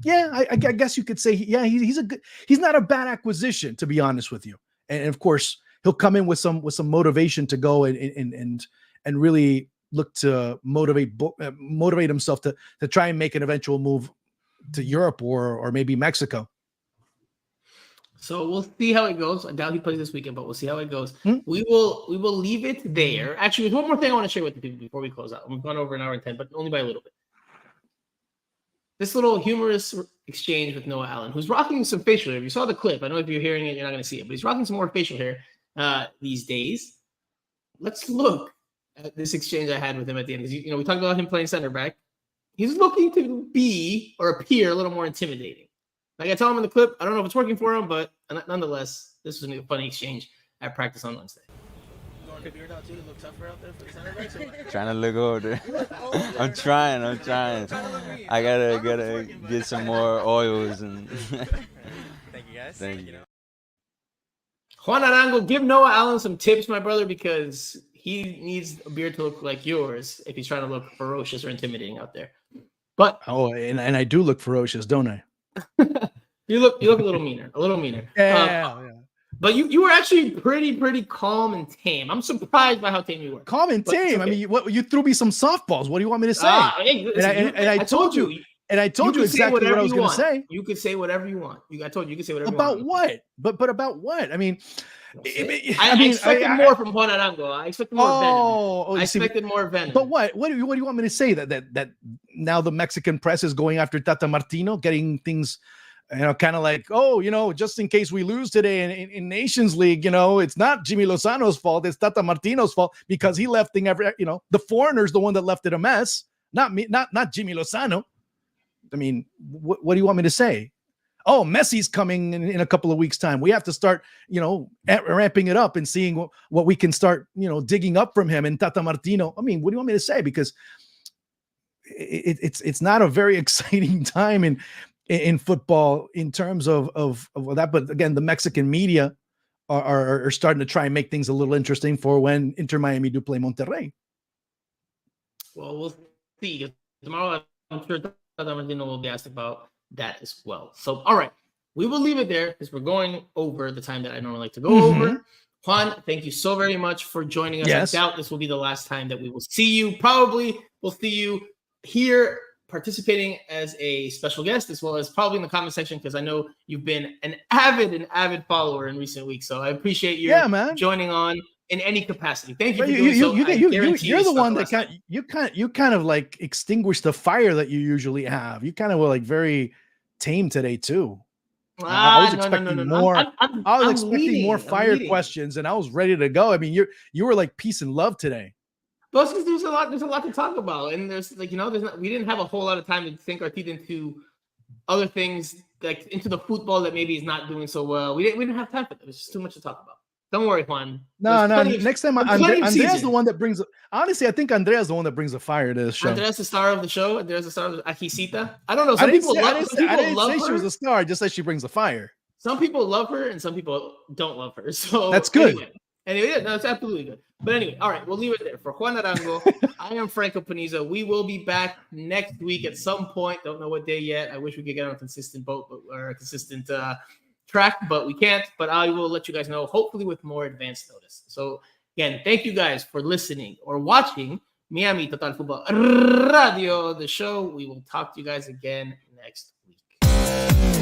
guess you could say, he's not a bad acquisition, to be honest with you. And of course, he'll come in with some motivation to go and really look to motivate himself to try and make an eventual move to Europe or maybe Mexico.
So we'll see how it goes. I doubt he plays this weekend, but we'll see how it goes. We will leave it there. Actually, there's one more thing I want to share with the people before we close out. We've gone over an hour and 10, but only by a little bit. This little humorous exchange with Noah Allen, who's rocking some facial hair. If you saw the clip, I know if you're hearing it, you're not going to see it, but he's rocking some more facial hair these days. Let's look at this exchange I had with him at the end. Because we talked about him playing center back. He's looking to be or appear a little more intimidating. Like I tell him in the clip, I don't know if it's working for him, but nonetheless, this was a funny exchange at practice on Wednesday. You want to beard out too to look tougher out there for the center backs?
Trying to look older. I'm trying. I gotta get some more oils and.
Thank you guys.
Thank you.
Juan Arango, give Noah Allen some tips, my brother, because he needs a beard to look like yours if he's trying to look ferocious or intimidating out there. But
and I do look ferocious, don't I?
you look a little meaner, Yeah. But you were actually pretty calm and tame. I'm surprised by how tame you were.
Calm and tame. Okay. I mean, you threw me some softballs. What do you want me to say? I told you exactly what I was going to say.
You could say whatever you want. I told you could say whatever
about
you want.
What? But about what? I mean,
I expected more from Juan Arango. I expected more venom. I expected more venom.
But what do you want me to say? That now the Mexican press is going after Tata Martino, getting things, kind of like, just in case we lose today in Nations League, it's not Jimmy Lozano's fault. It's Tata Martino's fault because he left the foreigner's the one that left it a mess, not me, not Jimmy Lozano. I mean, what do you want me to say? Oh, Messi's coming in a couple of weeks' time. We have to start, ramping it up and seeing what we can start, digging up from him and Tata Martino. I mean, what do you want me to say? Because it's not a very exciting time in football in terms of that. But again, the Mexican media are starting to try and make things a little interesting for when Inter Miami do play Monterrey.
Well, we'll see. Tomorrow, I'm sure Tata Martino will be asked about that as well. So, all right, we will leave it there because we're going over the time that I normally like to go over. Juan, thank you so very much for joining us. Yes. I doubt this will be the last time that we will see you. Probably we'll see you here participating as a special guest, as well as probably in the comment section, because I know you've been an avid follower in recent weeks. So I appreciate you joining on in any capacity. Thank you for doing so.
You're the one that you kind of like extinguished the fire that you usually have. You kind of were like very tame today too. I was expecting more. I was expecting more fire questions, and I was ready to go. I mean, you were like peace and love today.
But there's a lot to talk about, and there's we didn't have a whole lot of time to sink our teeth into other things, like into the football that maybe is not doing so well. We didn't have time for that. There's just too much to talk about. Don't worry, Juan.
No.
Plenty of-
Next time,
there's plenty of
Andrea's
season.
the one that brings. Honestly, I think Andrea's the one that brings the fire to this show.
Andrea's the star of the show. Andrea's the star of Akisita. I don't know.
I
Some
didn't
people
say,
love,
I didn't
some
say, I
people
didn't
love
say
her.
she was a star. I just said she brings the fire.
Some people love her and some people don't love her. So
That's good.
Anyway, yeah, no, it's absolutely good. But anyway, all right, we'll leave it there. For Juan Arango, I am Franco Panizo. We will be back next week at some point. Don't know what day yet. I wish we could get on a consistent or a consistent track, but we can't. But I will let you guys know, hopefully with more advanced notice. So again, thank you guys for listening or watching Miami Total Football Radio, the show. We will talk to you guys again next week.